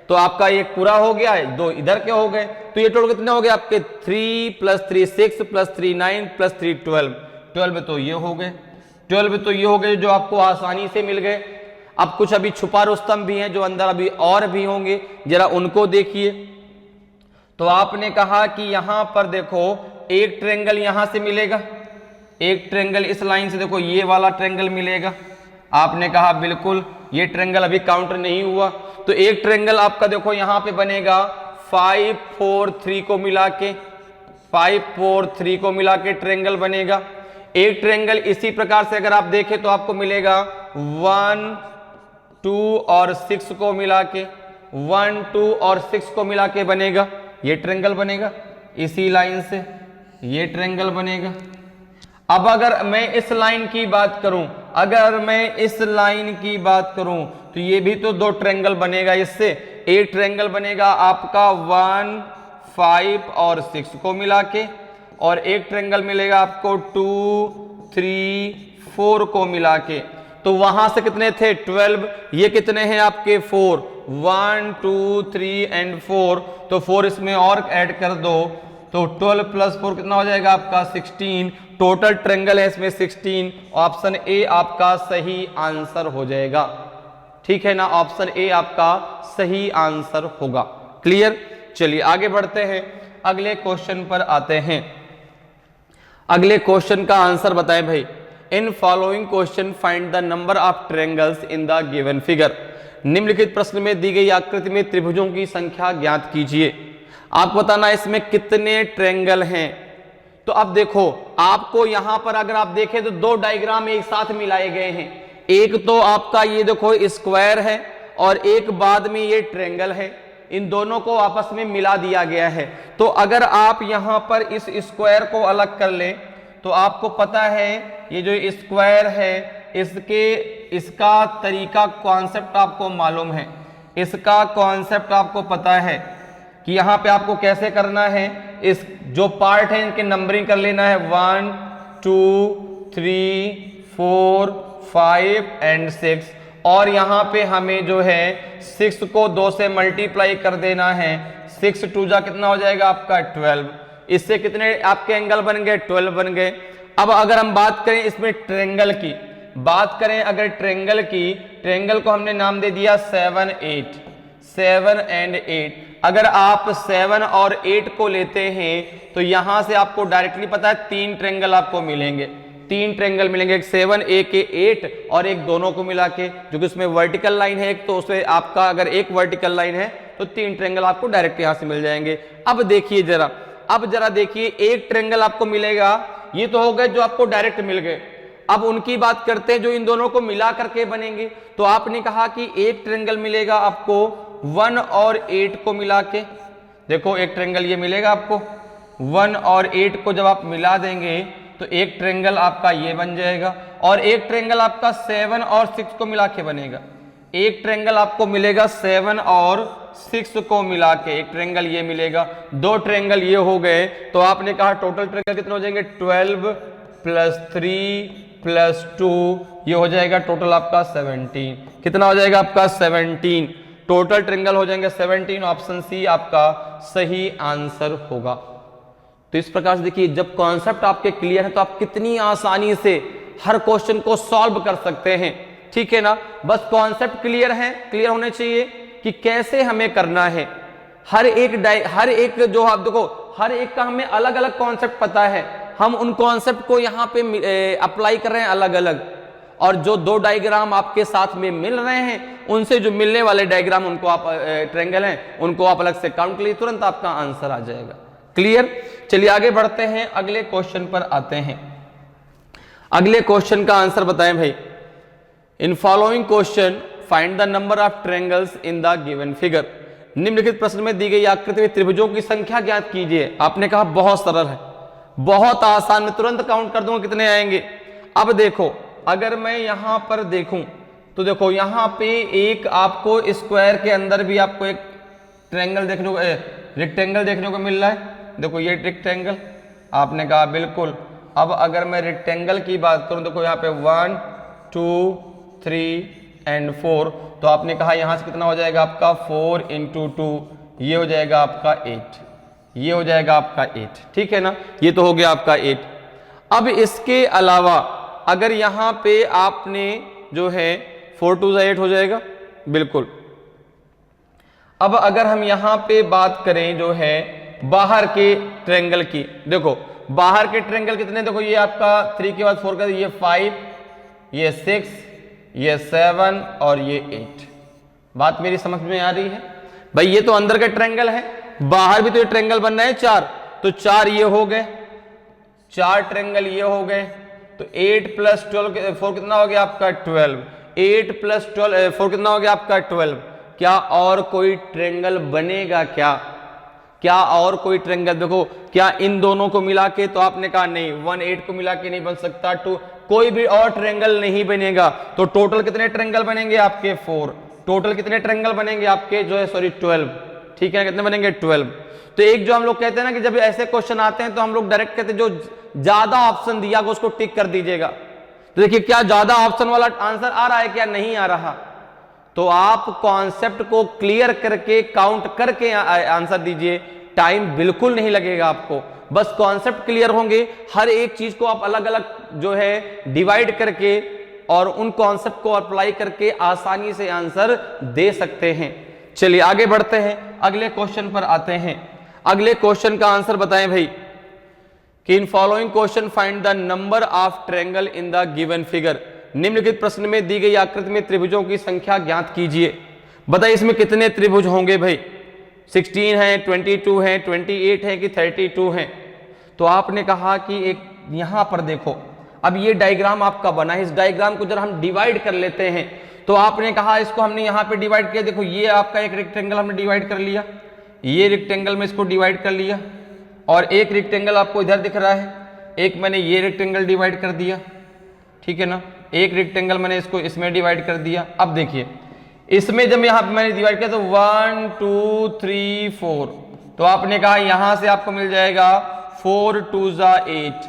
तो आपका एक पूरा हो गया है, 2 इधर के हो गए। तो ये टोटल कितने हो गए आपके? 3 + 3 6 + 3 9 + 3 12। 12 तो ये हो गए, जो आपको आसानी से मिल गए। अब कुछ अभी छुपा रुस्तम भी हैं जो अंदर अभी और भी होंगे, जरा उनको देखिए। तो आपने कहा कि यहां पर देखो एक ट्रेंगल यहां से मिलेगा, एक ट्रेंगल इस लाइन से, देखो ये वाला ट्रेंगल मिलेगा। आपने कहा बिल्कुल ये ट्रेंगल अभी काउंटर नहीं हुआ। तो एक ट्रेंगल आपका देखो यहां पे बनेगा 5 4 3 को मिला के, 5 4 3 को मिला के ट्रेंगल बनेगा। एक ट्रेंगल इसी प्रकार से अगर आप देखें तो आपको मिलेगा 1 2 और 6 को मिला के, 1 2 और 6 को मिला के बनेगा, ये ट्रेंगल बनेगा। इसी लाइन से ये ट्रेंगल बनेगा। अब अगर मैं इस लाइन की बात करूं, तो ये भी तो 2 ट्रेंगल बनेगा। इससे एक ट्रेंगल बनेगा आपका 1 5 और 6 को मिला के, और एक ट्रेंगल मिलेगा आपको 2 3 4 को मिला के। तो वहां से कितने थे? 12। ये कितने हैं आपके? 4। 1 2 3 एंड 4। तो 4 इसमें और ऐड कर दो तो 12 + 4 कितना हो जाएगा आपका? 16। टोटल ट्रेंगल है इसमें 16। ऑप्शन ए आपका सही आंसर हो जाएगा। ठीक है ना, ऑप्शन ए आपका सही आंसर होगा। क्लियर, चलिए आगे बढ़ते हैं, अगले क्वेश्चन पर आते हैं। अगले क्वेश्चन का आंसर बताएं भाई। In following question find the number of triangles in the given figure. निम्नलिखित प्रश्न में दी गई आकृति में त्रिभुजों की संख्या ज्ञात कीजिए। आप बताना इसमें कितने ट्रायंगल हैं। तो अब देखो, आपको यहां पर अगर आप देखें तो दो डायग्राम एक साथ मिलाए गए हैं। एक तो आपका ये देखो स्क्वायर है और एक बाद में ये ट्रायंगल है, इन दोनों को आपस में मिला दिया गया है। तो अगर आप यहां पर इस स्क्वायर को अलग कर ले तो आपको पता है ये जो स्क्वायर है इसका तरीका कॉन्सेप्ट आपको मालूम है, इसका कॉन्सेप्ट आपको पता है कि यहां पे आपको कैसे करना है। इस जो पार्ट है इनके नंबरिंग कर लेना है 1 2 3 4 5 एंड 6, और यहां पे हमें जो है 6 को 2 से मल्टीप्लाई कर देना है। 6 2 जा कितना हो जाएगा आपका 12। इससे कितने आपके एंगल बन गए, 12 बन गए। अब अगर हम बात करें इसमें ट्रायंगल की बात करें, अगर ट्रायंगल को हमने नाम दे दिया 7 8, 7 एंड 8। अगर आप 7 और 8 को लेते हैं तो यहां से आपको डायरेक्टली पता है 3 ट्रायंगल आपको मिलेंगे, 3 ट्रायंगल मिलेंगे, एक 7 एक 8 और एक दोनों को मिला के, जो कि उसमें वर्टिकल लाइन है एक, तो उसमें आपका अगर एक वर्टिकल लाइन है तो 3 ट्रायंगल आपको डायरेक्ट यहां से मिल जाएंगे। अब देखिए जरा देखिए, एक ट्रायंगल आपको मिलेगा, ये तो हो गए जो आपको डायरेक्ट मिल गए। अब उनकी बात करते हैं जो इन दोनों को मिला करके बनेंगे। तो आपने कहा कि एक ट्रायंगल मिलेगा आपको 1 और 8 को मिला के। देखो एक ट्रायंगल ये मिलेगा आपको 1 और 8 को जब आप मिला देंगे तो एक ट्रायंगल आपका ये बन जाएगा, और एक ट्रायंगल आपका 7 और 6 को मिला के बनेगा। एक ट्रायंगल आपको मिलेगा 7 और 6 को मिला के, एक ट्रायंगल ये मिलेगा, 2 ट्रायंगल ये हो गए। तो आपने कहा टोटल ट्रायंगल कितने हो जाएंगे, 12 प्लस 3 प्लस 2, ये हो जाएगा टोटल आपका 17। कितना हो जाएगा आपका 17, टोटल ट्रायंगल हो जाएंगे 17। ऑप्शन सी आपका सही आंसर होगा। तो इस प्रकार से देखिए, जब कॉन्सेप्ट आपके क्लियर है तो आप कितनी आसानी से हर क्वेश्चन को सॉल्व कर सकते हैं, ठीक है ना। बस कॉन्सेप्ट क्लियर है, क्लियर होने चाहिए कि कैसे हमें करना है। हर एक जो आप देखो, हर एक का हमें अलग अलग कॉन्सेप्ट पता है, हम उन कॉन्सेप्ट को यहाँ पे अप्लाई कर रहे हैं अलग अलग, और जो 2 डायग्राम आपके साथ में मिल रहे हैं उनसे जो मिलने वाले डायग्राम उनको आप ट्रायंगल हैं उनको आप अलग से काउंट कर लीजिए, तुरंत आपका आंसर आ जाएगा। क्लियर, चलिए आगे बढ़ते हैं, अगले क्वेश्चन पर आते हैं। अगले क्वेश्चन का आंसर बताएं भाई। In following question find the number of triangles in the given figure. निम्नलिखित प्रश्न में दी गई आकृति में त्रिभुजों की संख्या ज्ञात कीजिए। आपने कहा बहुत सरल है, बहुत आसान, मैं तुरंत काउंट कर दूंगा कितने आएंगे। अब देखो, अगर मैं यहां पर देखूं तो देखो यहां पे एक आपको स्क्वायर के अंदर भी आपको एक ट्रायंगल देखने को रेक्टेंगल देखने को मिल रहा है। देखो ये रेक्टेंगल, आपने कहा बिल्कुल। अब अगर मैं रेक्टेंगल की बात करूं, देखो यहाँ पे 1 2 3 एंड 4, तो आपने कहा यहां से कितना हो जाएगा आपका 4 × 2, ये हो जाएगा आपका 8, ये हो जाएगा आपका 8, ठीक है ना। ये तो हो गया आपका 8। अब इसके अलावा अगर यहां पे आपने जो है 4 2 8 हो जाएगा, बिल्कुल। अब अगर हम यहां पे बात करें जो है बाहर के ट्रायंगल की, देखो बाहर के ट्रायंगल कितने, देखो ये आपका 3 के बाद 4 का, ये 5, ये 6, ये 7 और ये 8। बात मेरी समझ में आ रही है भाई। ये तो अंदर का ट्रायंगल है, बाहर भी तो ये ट्रायंगल बन रहे हैं 4, तो 4 ये हो गए, 4 ट्रायंगल ये हो गए। तो 8 प्लस 12 4 कितना हो गया आपका 12, 8 प्लस 12 4 कितना हो गया आपका 12। क्या और कोई ट्रायंगल बनेगा क्या और कोई ट्रायंगल, देखो क्या इन दोनों को मिला के, तो आपने कहा नहीं, 1 8 को मिला के नहीं बन सकता, 2 कोई भी और ट्रायंगल नहीं बनेगा। तो टोटल कितने ट्रायंगल बनेंगे आपके 4, टोटल कितने ट्रायंगल बनेंगे आपके जो है 12, ठीक है, कितने बनेंगे 12। तो एक जो हम लोग कहते हैं ना कि जब ऐसे क्वेश्चन आते हैं तो हम लोग डायरेक्ट कहते हैं जो ज्यादा ऑप्शन दिया उसको टिक कर दीजिएगा। तो देखिए क्या ज्यादा ऑप्शन वाला आंसर आ रहा है क्या, नहीं आ रहा। तो आप कॉन्सेप्ट को क्लियर करके काउंट करके आंसर दीजिए, टाइम बिल्कुल नहीं लगेगा आपको। बस कॉन्सेप्ट क्लियर होंगे, हर एक चीज को आप अलग अलग जो है डिवाइड करके और उन कॉन्सेप्ट को अप्लाई करके आसानी से आंसर दे सकते हैं। चलिए आगे बढ़ते हैं, अगले क्वेश्चन पर आते हैं। अगले क्वेश्चन का आंसर बताएं भाई कि in following question find the number of triangle in the given figure. निम्नलिखित प्रश्न में दी गई आकृति में त्रिभुजों की संख्या ज्ञात कीजिए। बताइए इसमें कितने त्रिभुज होंगे भाई, 16 है, 22 है, 28 है कि 32 है। तो आपने कहा कि एक यहां पर देखो, अब ये डायग्राम आपका बना है, इस डायग्राम को जरा हम डिवाइड कर लेते हैं। तो आपने कहा इसको हमने यहां पे डिवाइड किया, देखो ये आपका एक रेक्टेंगल हमने डिवाइड कर लिया, ये रेक्टेंगल में इसको डिवाइड कर लिया, और एक रेक्टेंगल आपको इधर दिख रहा है, एक मैंने ये रेक्टेंगल डिवाइड कर दिया, ठीक है ना, एक रेक्टेंगल मैंने इसको इसमें डिवाइड कर दिया। अब देखिए इसमें जब यहां पे मैंने डिवाइड किया तो 1 2 3 4, तो आपने कहा यहां से आपको मिल जाएगा 4 2 जा 8,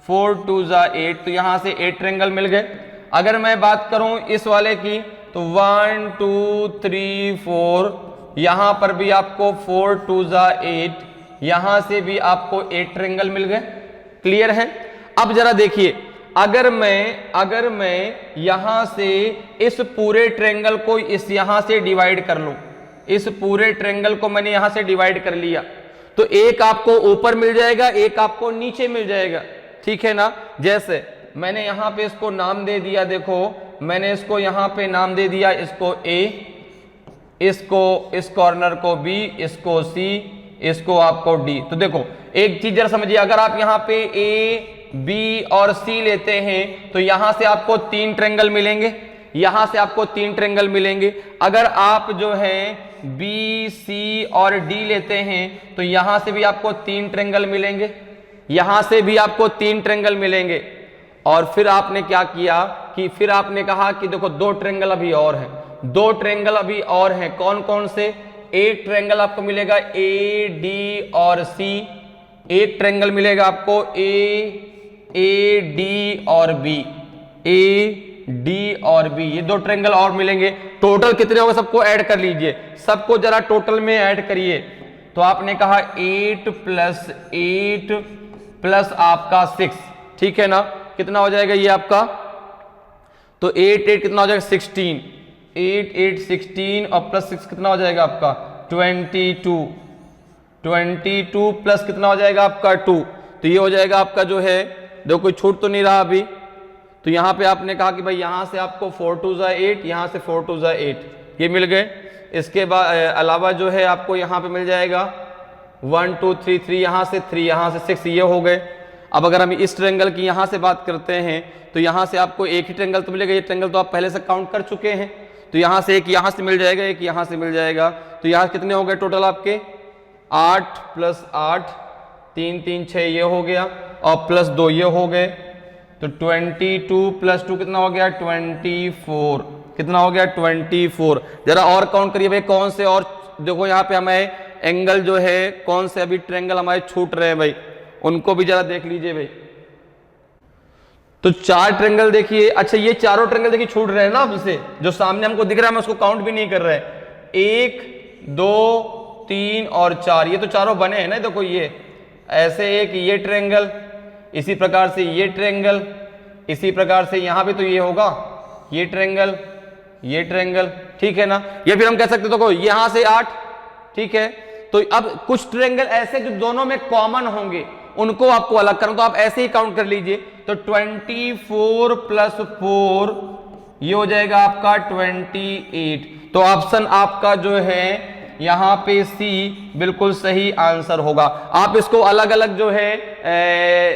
4 2 जा 8, तो यहां से 8 ट्रायंगल मिल गए। अगर मैं बात करूं इस वाले की तो 1 2 3 4, यहां पर भी आपको 4 2 जा 8, यहां से भी आपको 8 ट्रायंगल मिल गए। क्लियर है? अब जरा देखिए, अगर मैं यहां से इस पूरे ट्रायंगल को इस यहां से डिवाइड कर लूं, इस पूरे ट्रायंगल को मैंने यहां से डिवाइड कर लिया, तो एक आपको ऊपर मिल जाएगा, एक आपको नीचे मिल जाएगा, ठीक है ना। जैसे मैंने यहां पे इसको नाम दे दिया, देखो मैंने इसको यहां पे नाम दे दिया, इसको A, इसको इस कॉर्नर को B, इसको C, इसको आपको D। तो देखो एक चीज जरा समझिए, अगर आप यहां पे A B और C लेते हैं तो यहां से आपको 3 ट्रायंगल मिलेंगे, यहां से आपको 3 ट्रायंगल मिलेंगे। अगर आप जो है B C और D लेते हैं तो यहां से भी आपको 3 ट्रायंगल मिलेंगे, यहां से भी आपको 3 ट्रायंगल मिलेंगे। और फिर आपने क्या किया कि फिर आपने कहा कि देखो 2 ट्रायंगल अभी और हैं, 2 ट्रायंगल अभी और हैं। कौन कौन से? एक ट्रायंगल आपको मिलेगा A D और C, एक ट्रायंगल मिलेगा आपको A D और B, A D और B, ये 2 ट्रायंगल और मिलेंगे। टोटल कितने होंगे सबको ऐड कर लीजिए, सबको जरा टोटल में ऐड करिए। तो आपने कहा 8 + 8 प्लस आपका 6, ठीक है ना, कितना हो जाएगा ये आपका, तो 8 8 कितना हो जाएगा 16, 8 8 16 और प्लस 6 कितना हो जाएगा आपका 22, 22 प्लस कितना हो जाएगा आपका 2, तो ये हो जाएगा आपका जो है, देखो कोई छूट तो नहीं रहा अभी। तो यहां पे आपने कहा कि भाई यहां से आपको 4 2 जा 8, यहां से 4 2 जा 8, ये मिल गए। इसके बाद अलावा जो है आपको यहां पे मिल जाएगा 1 2 3 3, यहां से 3, यहां से 6, ये हो गए। अब अगर हम इस ट्रायंगल की यहां से बात करते हैं तो यहां से आपको एक ही ट्रायंगल तो मिलेगा, ये ट्रायंगल तो आप पहले से काउंट कर चुके हैं, तो यहां से एक यहां से मिल जाएगा, एक यहां से मिल जाएगा। तो यहां कितने हो गए टोटल आपके 8 + 8, 3 3 6, ये हो गया, और प्लस 2 ये हो गए। तो 22 + 2 कितना हो गया 24, कितना हो गया 24। जरा और काउंट करिए भाई कौन से, और देखो यहाँ पे हमें एंगल जो है कौन से अभी ट्रायंगल हमारे छूट रहे हैं भाई, उनको भी जरा देख लीजिए भाई। तो 4 ट्रायंगल देखिए, अच्छा ये चारों ट्रायंगल देखिए छूट रहे हैं ना हमसे, जो सामने हमको दिख रहा है, मैं उसको काउंट भी नहीं कर रहे हैं। 1 2 3 और 4, ये तो चारों बने हैं ना, देखो ये ऐसे एक ये ट्रायंगल, इसी प्रकार से ये ट्रायंगल, इसी प्रकार से यहां भी तो ये होगा, ये ट्रायंगल, ये ट्रायंगल, ठीक है ना। या फिर हम कह सकते देखो यहां से 8, ठीक है। तो अब कुछ ट्रायंगल ऐसे जो दोनों में कॉमन होंगे उनको आपको अलग करना, तो आप ऐसे ही काउंट कर लीजिए। तो 24 + 4 ये हो जाएगा आपका 28। तो ऑप्शन आपका जो है यहां पे सी बिल्कुल सही आंसर होगा। आप इसको अलग अलग जो है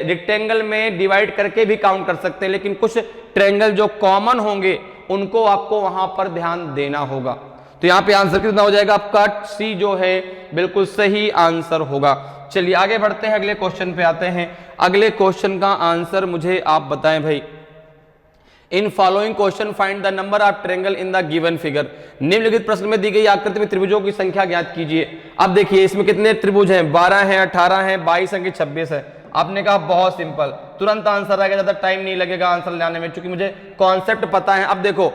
रेक्टेंगल में डिवाइड करके भी काउंट कर सकते हैं, लेकिन कुछ ट्रायंगल जो कॉमन होंगे उनको आपको वहां पर ध्यान देना होगा। तो यहां पे आंसर कितना हो जाएगा आपका सी जो है बिल्कुल सही आंसर होगा। चलिए आगे बढ़ते हैं, अगले क्वेश्चन पे आते हैं। अगले क्वेश्चन का आंसर मुझे आप बताएं भाई। In following question find the number of triangle in the given figure. निम्नलिखित प्रश्न में दी गई आकृति में त्रिभुजों की संख्या ज्ञात कीजिए। अब देखिए इसमें कितने त्रिभुज हैं, 12 हैं, 18 हैं, 22 हैं कि 26 है। आपने कहा बहुत सिंपल, तुरंत आंसर आएगा, ज्यादा टाइम नहीं लगेगा आंसर लाने में, क्योंकि मुझे कॉन्सेप्ट पता है। अब देखो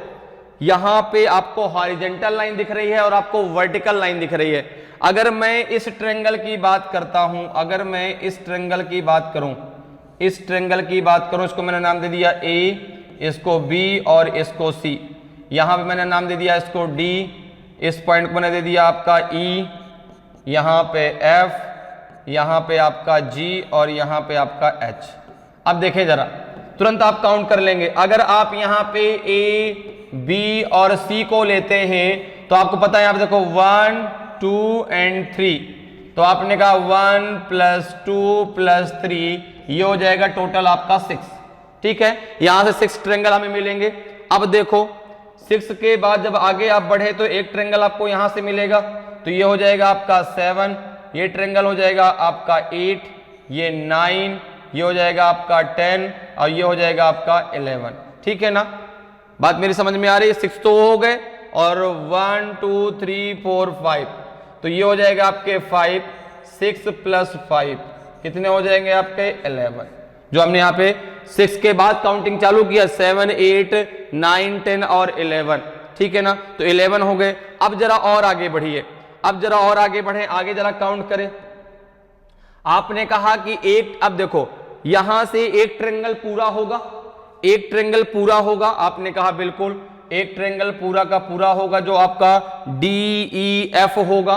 यहां पे आपको हॉरिजॉन्टल लाइन दिख रही है और आपको वर्टिकल लाइन दिख रही है। अगर मैं इस ट्रायंगल की बात करता हूं, अगर मैं इस ट्रायंगल की बात करूं, इस ट्रायंगल की बात करूं, इसको मैंने नाम दे दिया ए, इसको B और इसको C। यहाँ पे मैंने नाम दे दिया इसको D, इस पॉइंट को मैंने दे दिया आपका E, यहाँ पे F, यहाँ पे आपका G और यहाँ पे आपका H। अब देखें जरा, तुरंत आप काउंट कर लेंगे। अगर आप यहाँ पे A, B और C को लेते हैं तो आपको पता है, यहाँ पे देखो 1, 2 एंड 3, तो आपने कहा 1 + 2 + 3, ये हो जाएगा टोटल आपका 6। ठीक है, यहां से 6 ट्रायंगल हमें मिलेंगे। अब देखो 6 के बाद जब आगे आप बढ़े तो एक ट्रायंगल आपको यहां से मिलेगा, तो ये हो जाएगा आपका 7, ये ट्रायंगल हो जाएगा आपका 8, ये 9, ये हो जाएगा आपका 10 और ये हो जाएगा आपका 11। ठीक है ना, बात मेरी समझ में आ रही है। 6 तो हो गए और 1 2 3 4 5, तो ये हो जाएगा आपके 5, 6 + 5 कितने हो जाएंगे आपके 11। जो हमने यहाँ पे 6 के बाद काउंटिंग चालू किया, 7 8 9 10 और 11। ठीक है ना, तो 11 हो गए। अब जरा और आगे बढ़िए, अब जरा और आगे बढ़े, आगे जरा काउंट करें। आपने कहा कि एक, अब देखो यहां से एक ट्रायंगल पूरा होगा, एक ट्रायंगल पूरा होगा, आपने कहा बिल्कुल एक ट्रायंगल पूरा का पूरा होगा जो आपका DEF होगा।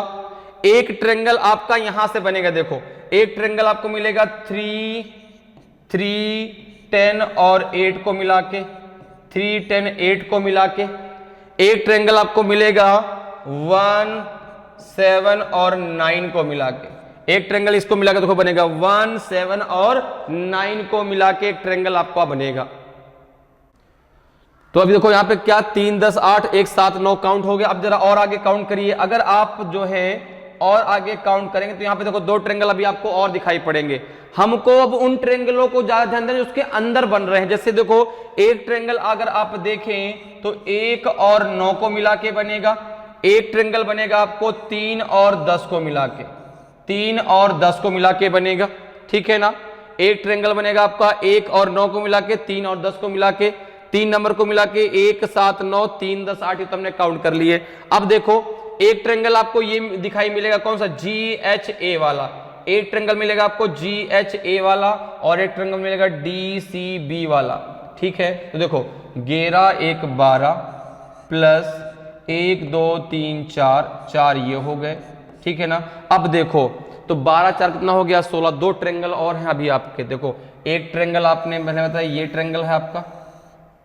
एक ट्रायंगल आपका यहां से बनेगा, देखो एक ट्रायंगल आपको मिलेगा 3 3 10 और 8 को मिला के, 3 10 8 को मिला के। एक ट्रायंगल आपको मिलेगा 1 7 और 9 को मिला के। एक ट्रायंगल इसको मिला के देखो बनेगा 1 7 और 9 को मिला के एक ट्रायंगल आपका बनेगा। तो अभी देखो यहाँ पे क्या 3 10 8 1 7 9 काउंट हो गया। अब जरा और आगे काउंट करिए। अगर आप जो है और आगे काउंट करेंगे तो यहाँ पे देखो 2 ट्रायंगल अभी आपको और दिखाई पड़ेंगे। हमको अब उन ट्रायंगलों को ज्यादा ध्यान देना जो उसके अंदर बन रहे हैं। जैसे देखो एक ट्रायंगल अगर आप देखें तो 1 और 9 को मिला के बनेगा। एक ट्रायंगल बनेगा आपको 3 और 10 को मिला के, 3 और 10 को मिला के बनेगा। ठीक है ना, एक ट्रायंगल बनेगा आपका 1 और 9 को मिला के, 3 और 10 को मिला के, 3 नंबर को मिला के 1 7 9 3 10 8, ये तो हमने काउंट कर लिए। अब देखो एक ट्रायंगल आपको ये दिखाई मिलेगा कौन सा, GHA वाला। एक ट्रायंगल मिलेगा आपको GHA वाला और एक ट्रायंगल मिलेगा DCB वाला। ठीक है, तो देखो 11 1 12 प्लस 1 2 3 4 4 ये हो गए। ठीक है ना, अब देखो तो 12 4 कितना हो गया 16। 2 ट्रायंगल और हैं अभी आपके। देखो एक ट्रायंगल आपने मैंने बताया ये ट्रायंगल है आपका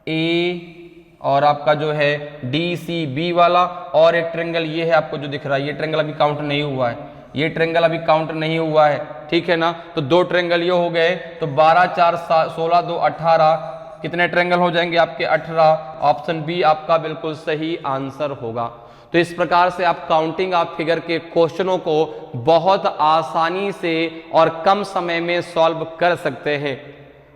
A और आपका जो है DCB वाला, और एक ट्रायंगल ये है आपको जो दिख रहा है। ये ट्रायंगल अभी काउंट नहीं हुआ है, ये ट्रायंगल अभी काउंट नहीं हुआ है। ठीक है ना, तो 2 ट्रायंगल ये हो गए। तो 12 4 16 2 18 कितने ट्रायंगल हो जाएंगे आपके 18। ऑप्शन बी आपका बिल्कुल सही आंसर होगा। तो इस प्रकार से आप काउंटिंग आप फिगर के क्वेश्चनों को बहुत आसानी से और कम समय में सॉल्व कर सकते हैं।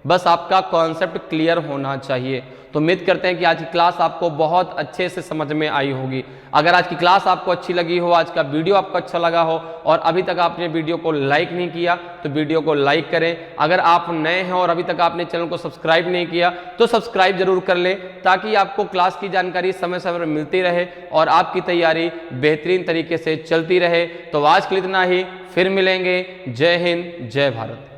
बस आपका कॉन्सेप्ट क्लियर होना चाहिए। तो उम्मीद करते हैं कि आज की क्लास आपको बहुत अच्छे से समझ में आई होगी। अगर आज की क्लास आपको अच्छी लगी हो, आज का वीडियो आपको अच्छा लगा हो और अभी तक आपने वीडियो को लाइक नहीं किया तो वीडियो को लाइक करें। अगर आप नए हैं और अभी तक आपने चैनल को सब्सक्राइब नहीं किया तो सब्सक्राइब जरूर कर लें, ताकि आपको क्लास की जानकारी समय समय पर मिलती रहे और आपकी तैयारी बेहतरीन तरीके से चलती रहे। तो आज के लिए इतना ही, फिर मिलेंगे। जय हिंद, जय भारत।